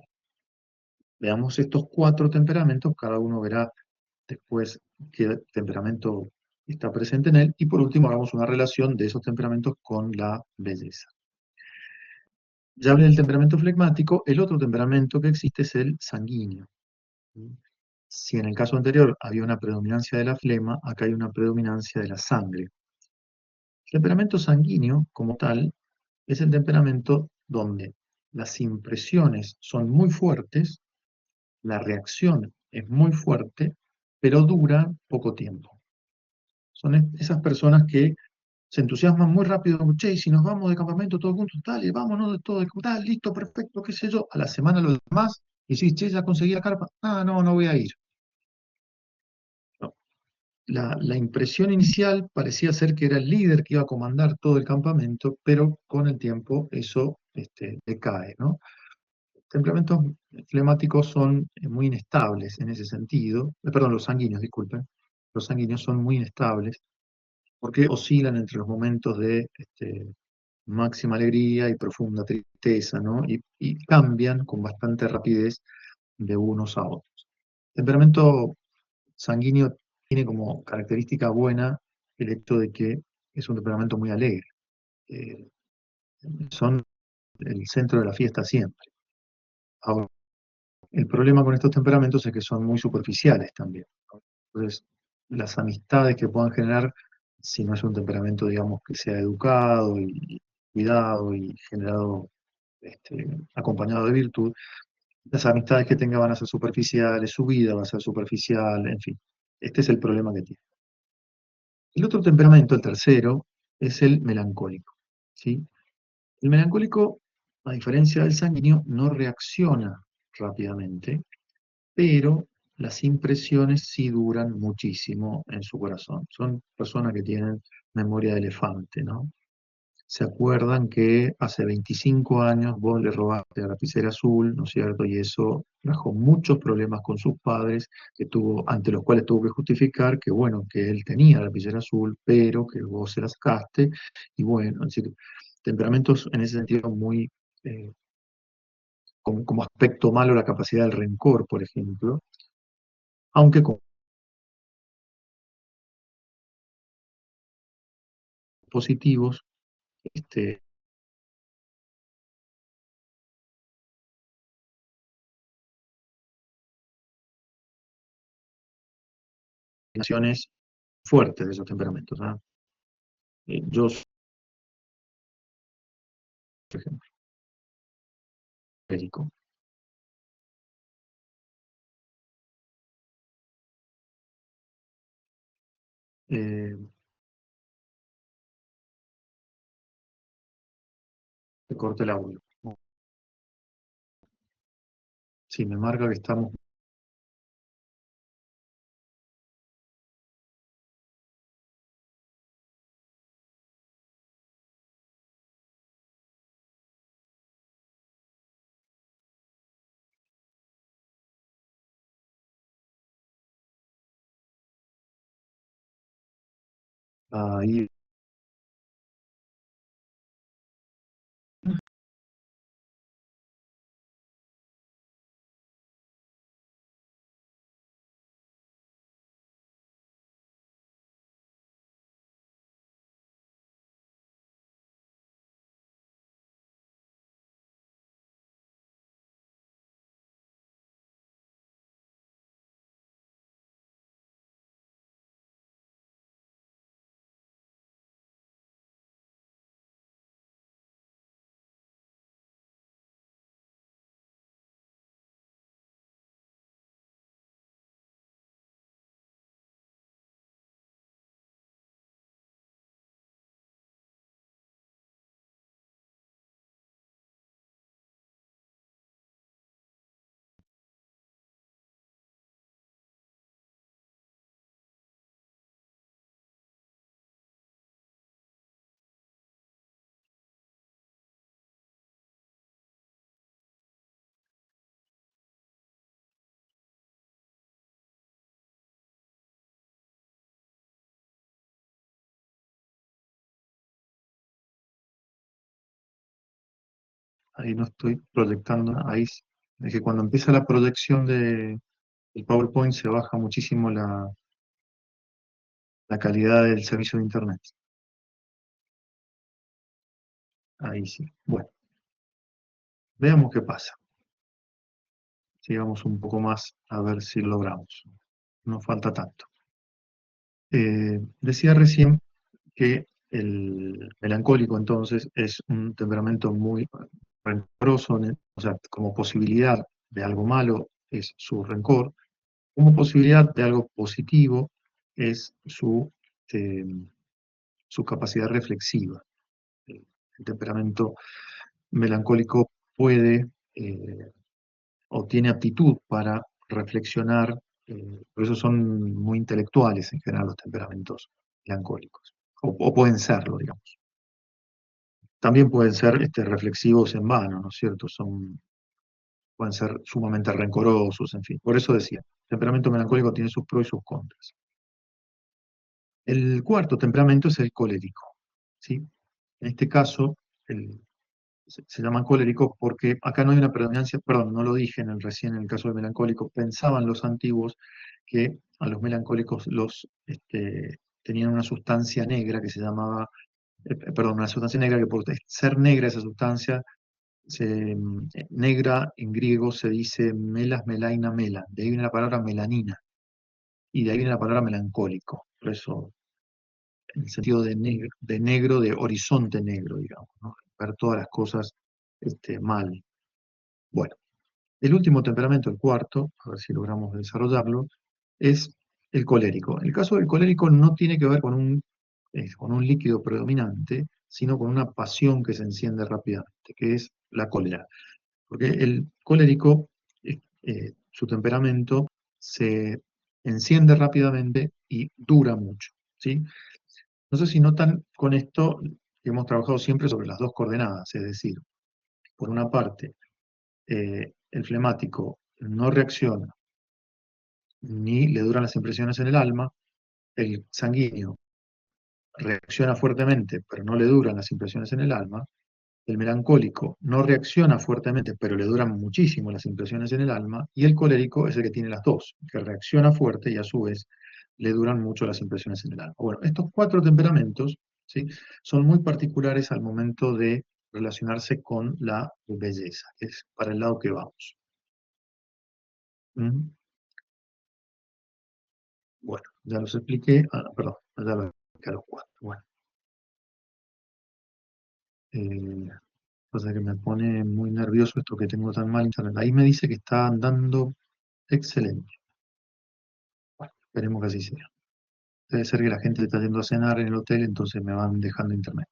Veamos estos cuatro temperamentos, cada uno verá después qué temperamento está presente en él, y por último hagamos una relación de esos temperamentos con la belleza. Ya hablé del temperamento flegmático, el otro temperamento que existe es el sanguíneo. Si en el caso anterior había una predominancia de la flema, acá hay una predominancia de la sangre. El temperamento sanguíneo, como tal, es el temperamento donde las impresiones son muy fuertes, la reacción es muy fuerte, pero dura poco tiempo. Son esas personas que se entusiasman muy rápido, che, y si nos vamos de campamento todos juntos, dale, vámonos de todo, tal, listo, perfecto, qué sé yo, a la semana los demás, y si, che, ya conseguí la carpa, no, no voy a ir. No. La impresión inicial parecía ser que era el líder que iba a comandar todo el campamento, pero con el tiempo eso decae, ¿no? Temperamentos flemáticos son muy inestables en ese sentido, perdón, los sanguíneos, disculpen, los sanguíneos son muy inestables porque oscilan entre los momentos de máxima alegría y profunda tristeza, ¿no? Y cambian con bastante rapidez de unos a otros. El temperamento sanguíneo tiene como característica buena el hecho de que es un temperamento muy alegre. Eh, Son el centro de la fiesta siempre. Ahora, el problema con estos temperamentos es que son muy superficiales también, ¿no? Entonces, las amistades que puedan generar, si no es un temperamento, digamos, que sea educado y cuidado y generado, acompañado de virtud, las amistades que tenga van a ser superficiales, su vida va a ser superficial, en fin. Este es el problema que tiene. El otro temperamento, el tercero, es el melancólico, ¿sí? El melancólico, a diferencia del sanguíneo, no reacciona rápidamente, pero las impresiones sí duran muchísimo en su corazón. Son personas que tienen memoria de elefante, ¿no? Se acuerdan que hace 25 años vos le robaste la lapicera azul, ¿no es cierto? Y eso trajo muchos problemas con sus padres, ante los cuales tuvo que justificar que, bueno, que él tenía la lapicera azul, pero que vos se la sacaste, y bueno, es decir, temperamentos en ese sentido muy, eh, como aspecto malo la capacidad del rencor, por ejemplo, aunque con positivos, este, naciones fuertes de esos temperamentos, ¿no? Yo soy, por ejemplo, colérico. Eh, Te corte el audio. Sí, me marca que estamos ahí. Ahí no estoy proyectando, ahí es que cuando empieza la proyección del PowerPoint se baja muchísimo la calidad del servicio de Internet. Ahí sí. Bueno, veamos qué pasa. sigamos un poco más a ver si logramos. No falta tanto. Decía recién que el melancólico entonces es un temperamento muy rencoroso, o sea, como posibilidad de algo malo es su rencor, como posibilidad de algo positivo es eh, su capacidad reflexiva. El temperamento melancólico puede o tiene aptitud para reflexionar, por eso son muy intelectuales en general los temperamentos melancólicos, o pueden serlo, digamos. También pueden ser reflexivos en vano, ¿no es cierto? Pueden ser sumamente rencorosos, en fin. Por eso decía, el temperamento melancólico tiene sus pros y sus contras. El cuarto temperamento es el colérico, ¿sí? En este caso, se llaman coléricos porque acá no hay una predominancia, perdón, no lo dije recién en el caso del melancólico, pensaban los antiguos que a los melancólicos tenían una sustancia negra que se llamaba, perdón, una sustancia negra que por ser negra esa sustancia, negra en griego se dice melas, melaina, mela, de ahí viene la palabra melanina, y de ahí viene la palabra melancólico, por eso en el sentido de negro, de horizonte negro, digamos, ¿no? Ver todas las cosas mal. Bueno, el último temperamento, el cuarto, a ver si logramos desarrollarlo, es el colérico. El caso del colérico no tiene que ver con un líquido predominante, sino con una pasión que se enciende rápidamente, que es la cólera. Porque el colérico, su temperamento se enciende rápidamente y dura mucho, ¿sí? No sé si notan con esto que hemos trabajado siempre sobre las dos coordenadas, es decir, por una parte, el flemático no reacciona ni le duran las impresiones en el alma, el sanguíneo reacciona fuertemente pero no le duran las impresiones en el alma, el melancólico no reacciona fuertemente pero le duran muchísimo las impresiones en el alma, y el colérico es el que tiene las dos, que reacciona fuerte y a su vez le duran mucho las impresiones en el alma. Bueno, estos cuatro temperamentos, ¿sí?, son muy particulares al momento de relacionarse con la belleza, que es para el lado que vamos. ¿Mm? Bueno, ya los expliqué, perdón, ya los expliqué a los cuatro. Bueno, cosa que me pone muy nervioso esto que tengo tan mal internet. Ahí me dice que está andando excelente. Bueno, esperemos que así sea. Debe ser que la gente está yendo a cenar en el hotel, entonces me van dejando internet.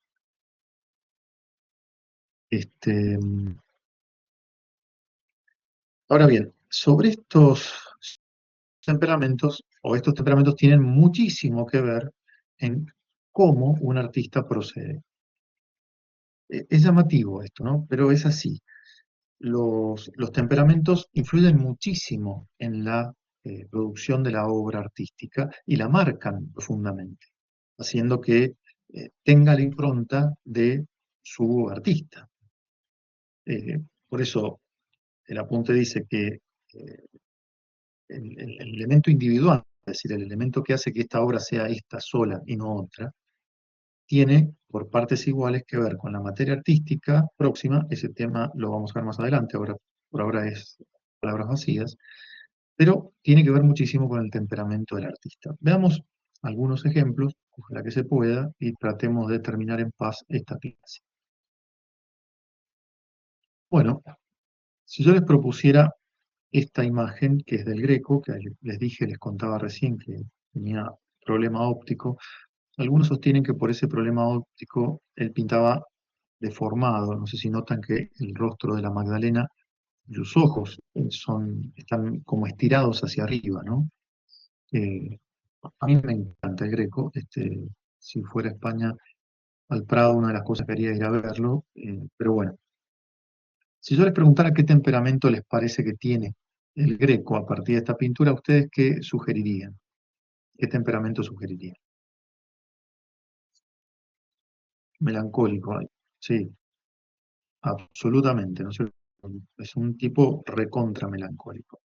Este, ahora bien, sobre estos temperamentos tienen muchísimo que ver en cómo un artista procede. Es llamativo esto, ¿no? Pero es así. Los temperamentos influyen muchísimo en la producción de la obra artística y la marcan profundamente, haciendo que tenga la impronta de su artista. Por eso el apunte dice que el elemento individual, es decir, el elemento que hace que esta obra sea esta sola y no otra, tiene por partes iguales que ver con la materia artística próxima. Ese tema lo vamos a ver más adelante, ahora, por ahora es palabras vacías, pero tiene que ver muchísimo con el temperamento del artista. Veamos algunos ejemplos, ojalá que se pueda, y tratemos de terminar en paz esta clase. Bueno, si yo les propusiera esta imagen, que es del Greco, que les dije, les contaba recién que tenía problema óptico, algunos sostienen que por ese problema óptico él pintaba deformado. No sé si notan que el rostro de la Magdalena, los ojos están como estirados hacia arriba, ¿no? Eh, a mí me encanta el Greco. Si fuera a España, al Prado, una de las cosas que haría es ir a verlo. Pero bueno, si yo les preguntara qué temperamento les parece que tiene el Greco a partir de esta pintura, ¿ustedes qué sugerirían? ¿Qué temperamento sugerirían? Melancólico, sí, absolutamente, ¿no es cierto? Es un tipo recontra melancólico.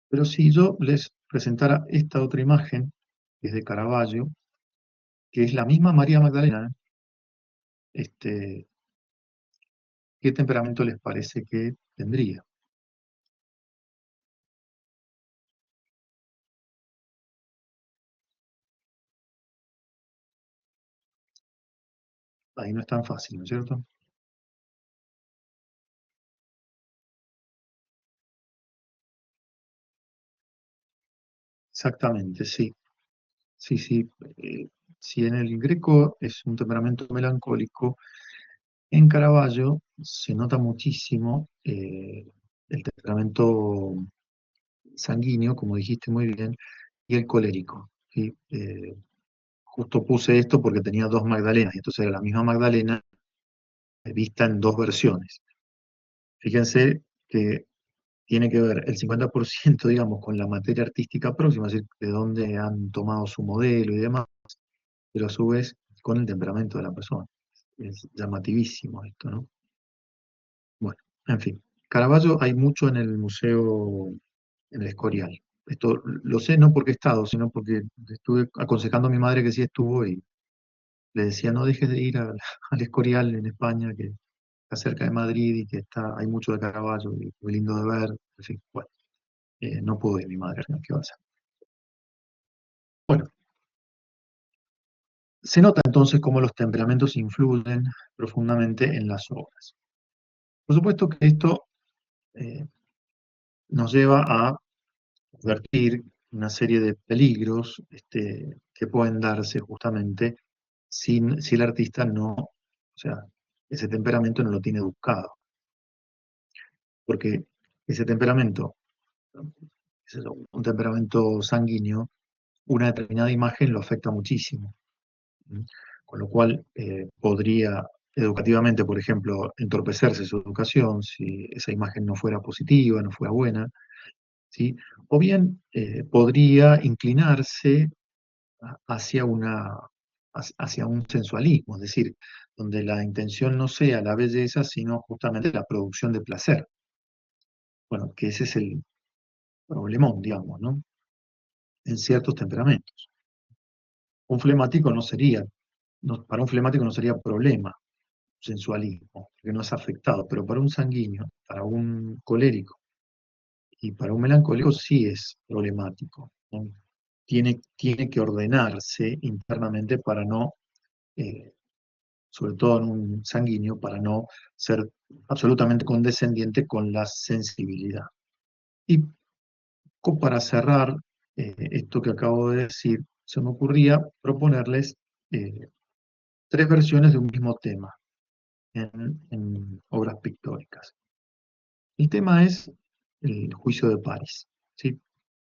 Pero si yo les presentara esta otra imagen, que es de Caravaggio, que es la misma María Magdalena, este, ¿qué temperamento les parece que tendría? ahí no es tan fácil, ¿no es cierto? Exactamente, sí. Sí, sí. Si en el Greco es un temperamento melancólico, en Caravaggio se nota muchísimo el temperamento sanguíneo, como dijiste muy bien, y el colérico. ¿Sí? Justo puse esto porque tenía dos Magdalenas, y entonces era la misma Magdalena vista en dos versiones. Fíjense que tiene que ver el 50%, digamos, con la materia artística próxima, es decir, de dónde han tomado su modelo y demás, pero a su vez con el temperamento de la persona. Es llamativísimo esto, ¿no? Bueno, en fin. Caravaggio hay mucho en el museo, en el Escorial. Esto lo sé no porque he estado, sino porque estuve aconsejando a mi madre que sí estuvo y le decía, no dejes de ir al Escorial en España, que está cerca de Madrid y que hay mucho de Caravaggio y muy lindo de ver. En fin, bueno, no pudo ir mi madre, ¿no? ¿Qué va a hacer? Bueno, se nota entonces cómo los temperamentos influyen profundamente en las obras. Por supuesto que esto eh, nos lleva a advertir una serie de peligros que pueden darse justamente si el artista no, o sea, ese temperamento no lo tiene educado, porque ese temperamento, ese es un temperamento sanguíneo, una determinada imagen lo afecta muchísimo. ¿Mm? Con lo cual podría educativamente, por ejemplo, entorpecerse su educación si esa imagen no fuera positiva, no fuera buena, ¿sí? O bien podría inclinarse hacia hacia un sensualismo, es decir, donde la intención no sea la belleza, sino justamente la producción de placer. Bueno, que ese es el problemón, digamos, ¿no? En ciertos temperamentos. Un flemático no sería, para un flemático no sería problema sensualismo, que no es afectado, pero para un sanguíneo, para un colérico y para un melancólico sí es problemático, ¿no? Tiene que ordenarse internamente para no, eh, sobre todo en un sanguíneo, para no ser absolutamente condescendiente con la sensibilidad. Y para cerrar esto que acabo de decir, se me ocurría proponerles eh, tres versiones de un mismo tema en obras pictóricas. El tema es el juicio de París, ¿sí?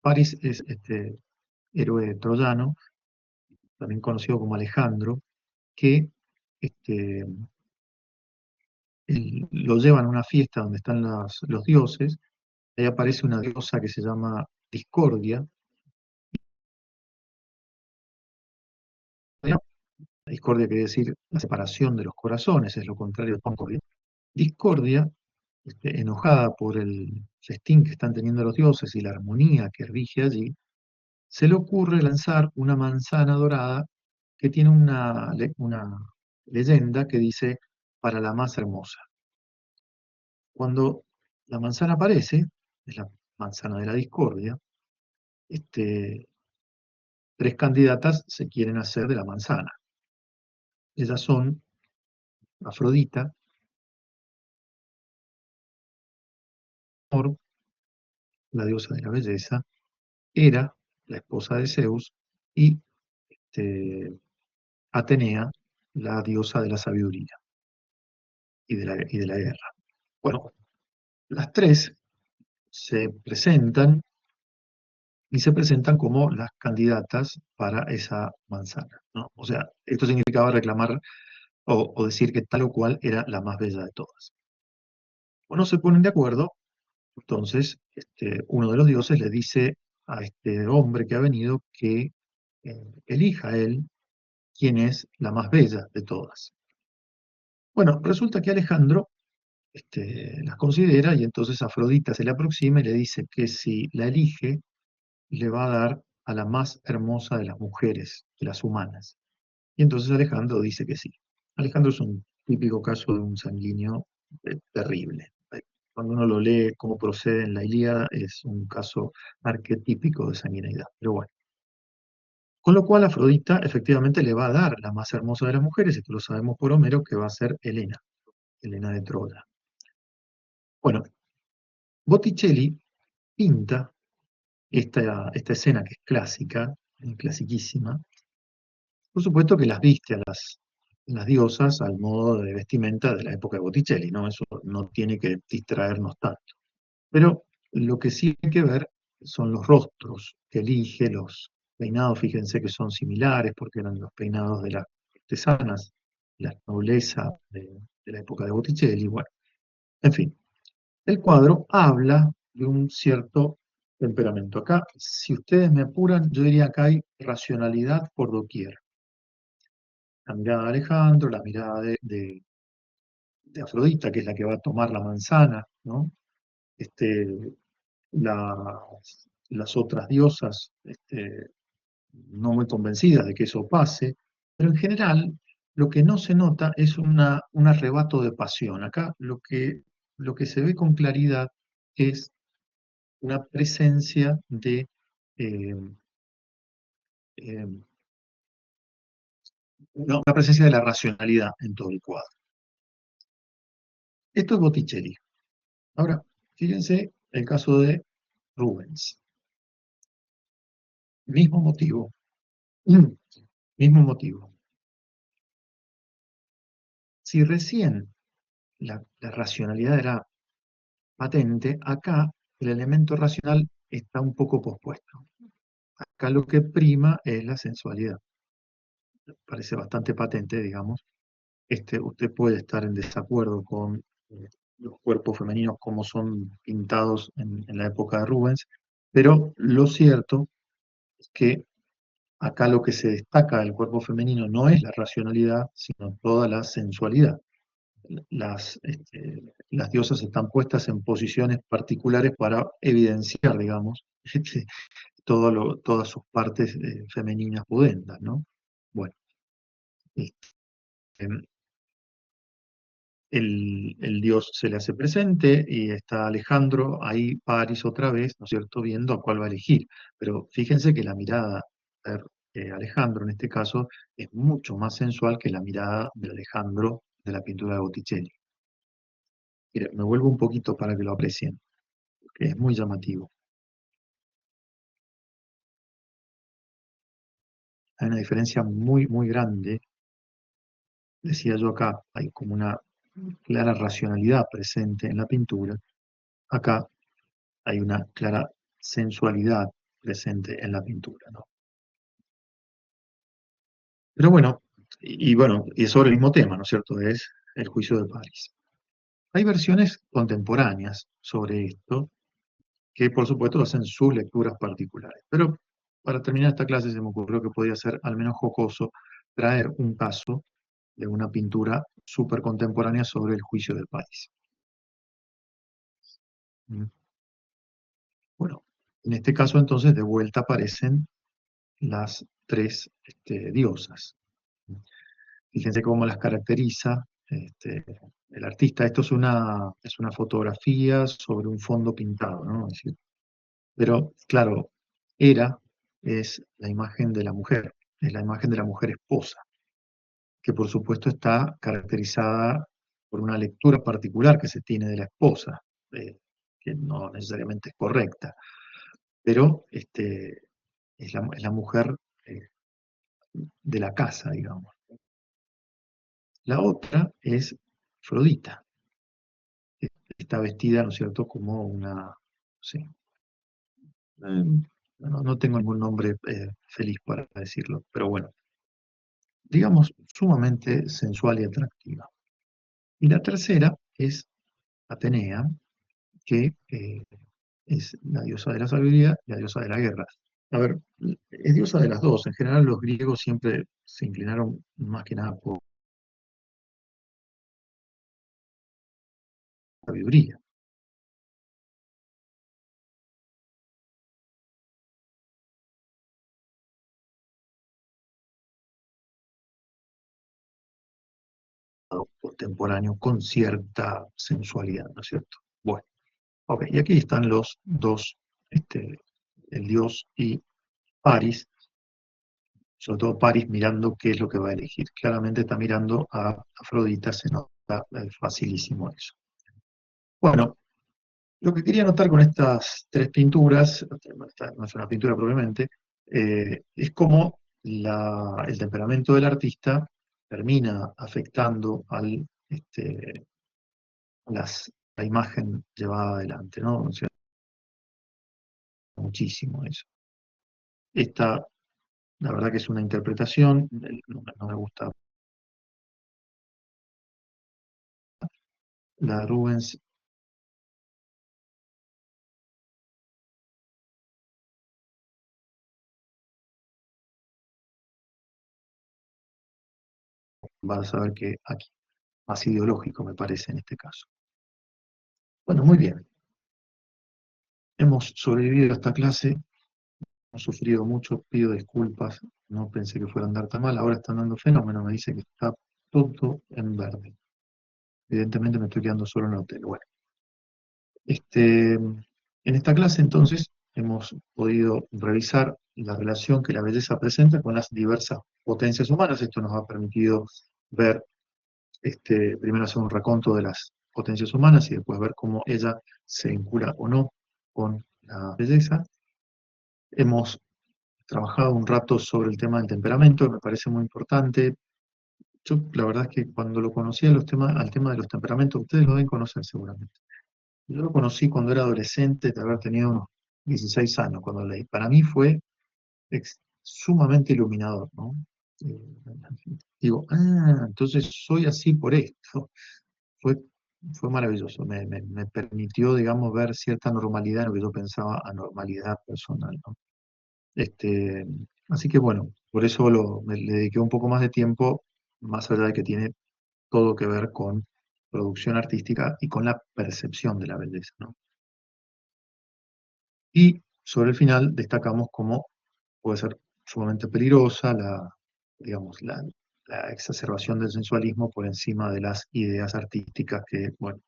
París es este héroe troyano, también conocido como Alejandro, que este, lo llevan a una fiesta donde están los dioses, ahí aparece una diosa que se llama Discordia. La discordia quiere decir la separación de los corazones, es lo contrario de concordia. Discordia, enojada por el festín que están teniendo los dioses y la armonía que rige allí, se le ocurre lanzar una manzana dorada que tiene una leyenda que dice para la más hermosa. Cuando la manzana aparece, es la manzana de la discordia, este, tres candidatas se quieren hacer de la manzana. Ellas son Afrodita, Amor, la diosa de la belleza, Hera, la esposa de Zeus, y este, Atenea, la diosa de la sabiduría y de la guerra. Bueno, las tres se presentan como las candidatas para esa manzana, ¿no? O sea, esto significaba reclamar o decir que tal o cual era la más bella de todas. Bueno, se ponen de acuerdo, entonces uno de los dioses le dice a este hombre que ha venido que elija él quién es la más bella de todas. Bueno, resulta que Alejandro las considera y entonces Afrodita se le aproxima y le dice que si la elige, le va a dar a la más hermosa de las mujeres, de las humanas. Y entonces Alejandro dice que sí. Alejandro es un típico caso de un sanguíneo terrible. Cuando uno lo lee cómo procede en la Ilíada, es un caso arquetípico de sanguineidad. Pero bueno, Con lo cual Afrodita efectivamente le va a dar la más hermosa de las mujeres, esto lo sabemos por Homero, que va a ser Helena, Helena de Troya. Bueno, Botticelli pinta esta escena que es clásica, clasiquísima. Por supuesto que las viste a las diosas al modo de vestimenta de la época de Botticelli, ¿no? Eso no tiene que distraernos tanto. Pero lo que sí hay que ver son los rostros que elige, los peinados, fíjense que son similares porque eran los peinados de las artesanas, la nobleza de la época de Botticelli. Bueno, en fin, el cuadro habla de un cierto temperamento. Acá, si ustedes me apuran, yo diría que hay racionalidad por doquier. La mirada de Alejandro, la mirada de Afrodita, que es la que va a tomar la manzana, ¿no? Este, las otras diosas no muy convencidas de que eso pase, pero en general lo que no se nota es un arrebato de pasión. Acá lo que se ve con claridad es una presencia eh, eh, una presencia de la racionalidad en todo el cuadro. Esto es Botticelli. Ahora, fíjense el caso de Rubens. Mismo motivo. Mismo motivo. Si recién la racionalidad era patente, acá el elemento racional está un poco pospuesto. Acá lo que prima es la sensualidad. Parece bastante patente, digamos. Usted puede estar en desacuerdo con los cuerpos femeninos como son pintados en la época de Rubens, pero lo cierto es que acá lo que se destaca del cuerpo femenino no es la racionalidad, sino toda la sensualidad. Las diosas están puestas en posiciones particulares para evidenciar, digamos, todas sus partes femeninas pudendas, ¿no? Bueno, este, el dios se le hace presente y está Alejandro, ahí Paris otra vez, ¿no es cierto?, viendo a cuál va a elegir. Pero fíjense que la mirada de Alejandro, en este caso, es mucho más sensual que la mirada de Alejandro de la pintura de Botticelli. Mire, me vuelvo un poquito para que lo aprecien, que es muy llamativo. Hay una diferencia muy, muy grande. Decía yo acá, hay como una clara racionalidad presente en la pintura. Acá hay una clara sensualidad presente en la pintura, ¿no? Pero bueno, bueno, y es sobre el mismo tema, ¿no es cierto? Es el juicio de París. Hay versiones contemporáneas sobre esto, que por supuesto hacen sus lecturas particulares. Pero para terminar esta clase se me ocurrió que podía ser al menos jocoso traer un caso de una pintura súper contemporánea sobre el juicio de París. ¿Mm? Bueno, en este caso entonces de vuelta aparecen las tres diosas. Fíjense cómo las caracteriza el artista. Esto es una fotografía sobre un fondo pintado, ¿no? Es decir, pero claro, Hera es la imagen de la mujer, es la imagen de la mujer esposa, que por supuesto está caracterizada por una lectura particular que se tiene de la esposa, que no necesariamente es correcta, pero es la mujer de la casa, digamos. La otra es Afrodita, que está vestida, ¿no es cierto?, como una, sí, no tengo ningún nombre feliz para decirlo, pero bueno, digamos, sumamente sensual y atractiva. Y la tercera es Atenea, que es la diosa de la sabiduría y la diosa de la guerra. A ver, es diosa de las dos. En general los griegos siempre se inclinaron más que nada por sabiduría. Contemporáneo con cierta sensualidad, ¿no es cierto? Bueno, ok, y aquí están los dos, el dios y Paris, sobre todo Paris mirando qué es lo que va a elegir. Claramente está mirando a Afrodita, se nota facilísimo eso. Bueno, lo que quería notar con estas tres pinturas, esta no es una pintura propiamente, es cómo el temperamento del artista termina afectando la imagen llevada adelante, ¿no? O sea, muchísimo eso. Esta, la verdad que es una interpretación, no me gusta la de Rubens, vas a ver que aquí, más ideológico me parece en este caso. Bueno, muy bien. Hemos sobrevivido a esta clase, hemos sufrido mucho, pido disculpas, no pensé que fuera a andar tan mal, ahora están dando fenómeno, me dice que está todo en verde. Evidentemente me estoy quedando solo en el hotel. Bueno, en esta clase entonces hemos podido revisar la relación que la belleza presenta con las diversas potencias humanas. Esto nos ha permitido ver, primero hacer un raconto de las potencias humanas y después ver cómo ella se vincula o no con la belleza. Hemos trabajado un rato sobre el tema del temperamento, que me parece muy importante. Yo la verdad es que cuando lo conocí al tema de los temperamentos, ustedes lo deben conocer seguramente. Yo lo conocí cuando era adolescente, de haber tenido unos 16 años cuando leí. Para mí fue sumamente iluminador, ¿no? Eh, Digo, entonces soy así por esto. Fue, fue maravilloso, me permitió, digamos, ver cierta normalidad en lo que yo pensaba anormalidad personal, ¿no? Este, Así que bueno, por eso le dediqué un poco más de tiempo, más allá de que tiene todo que ver con producción artística y con la percepción de la belleza, ¿no? Y sobre el final destacamos cómo puede ser sumamente peligrosa digamos, la exacerbación del sensualismo por encima de las ideas artísticas que, bueno,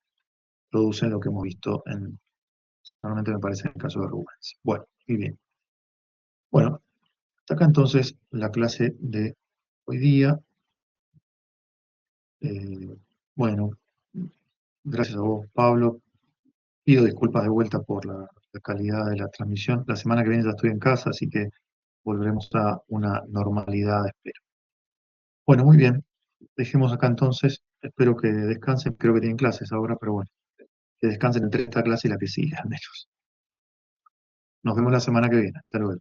producen lo que hemos visto normalmente me parece en el caso de Rubens. Bueno, muy bien. Bueno, hasta acá entonces la clase de hoy día. Eh, bueno, gracias a vos, Pablo. Pido disculpas de vuelta por la calidad de la transmisión. La semana que viene ya estoy en casa, así que volveremos a una normalidad, espero. Bueno, muy bien. Dejemos acá entonces. Espero que descansen. Creo que tienen clases ahora, pero bueno, que descansen entre esta clase y la que sigue, al menos. Nos vemos la semana que viene. Hasta luego.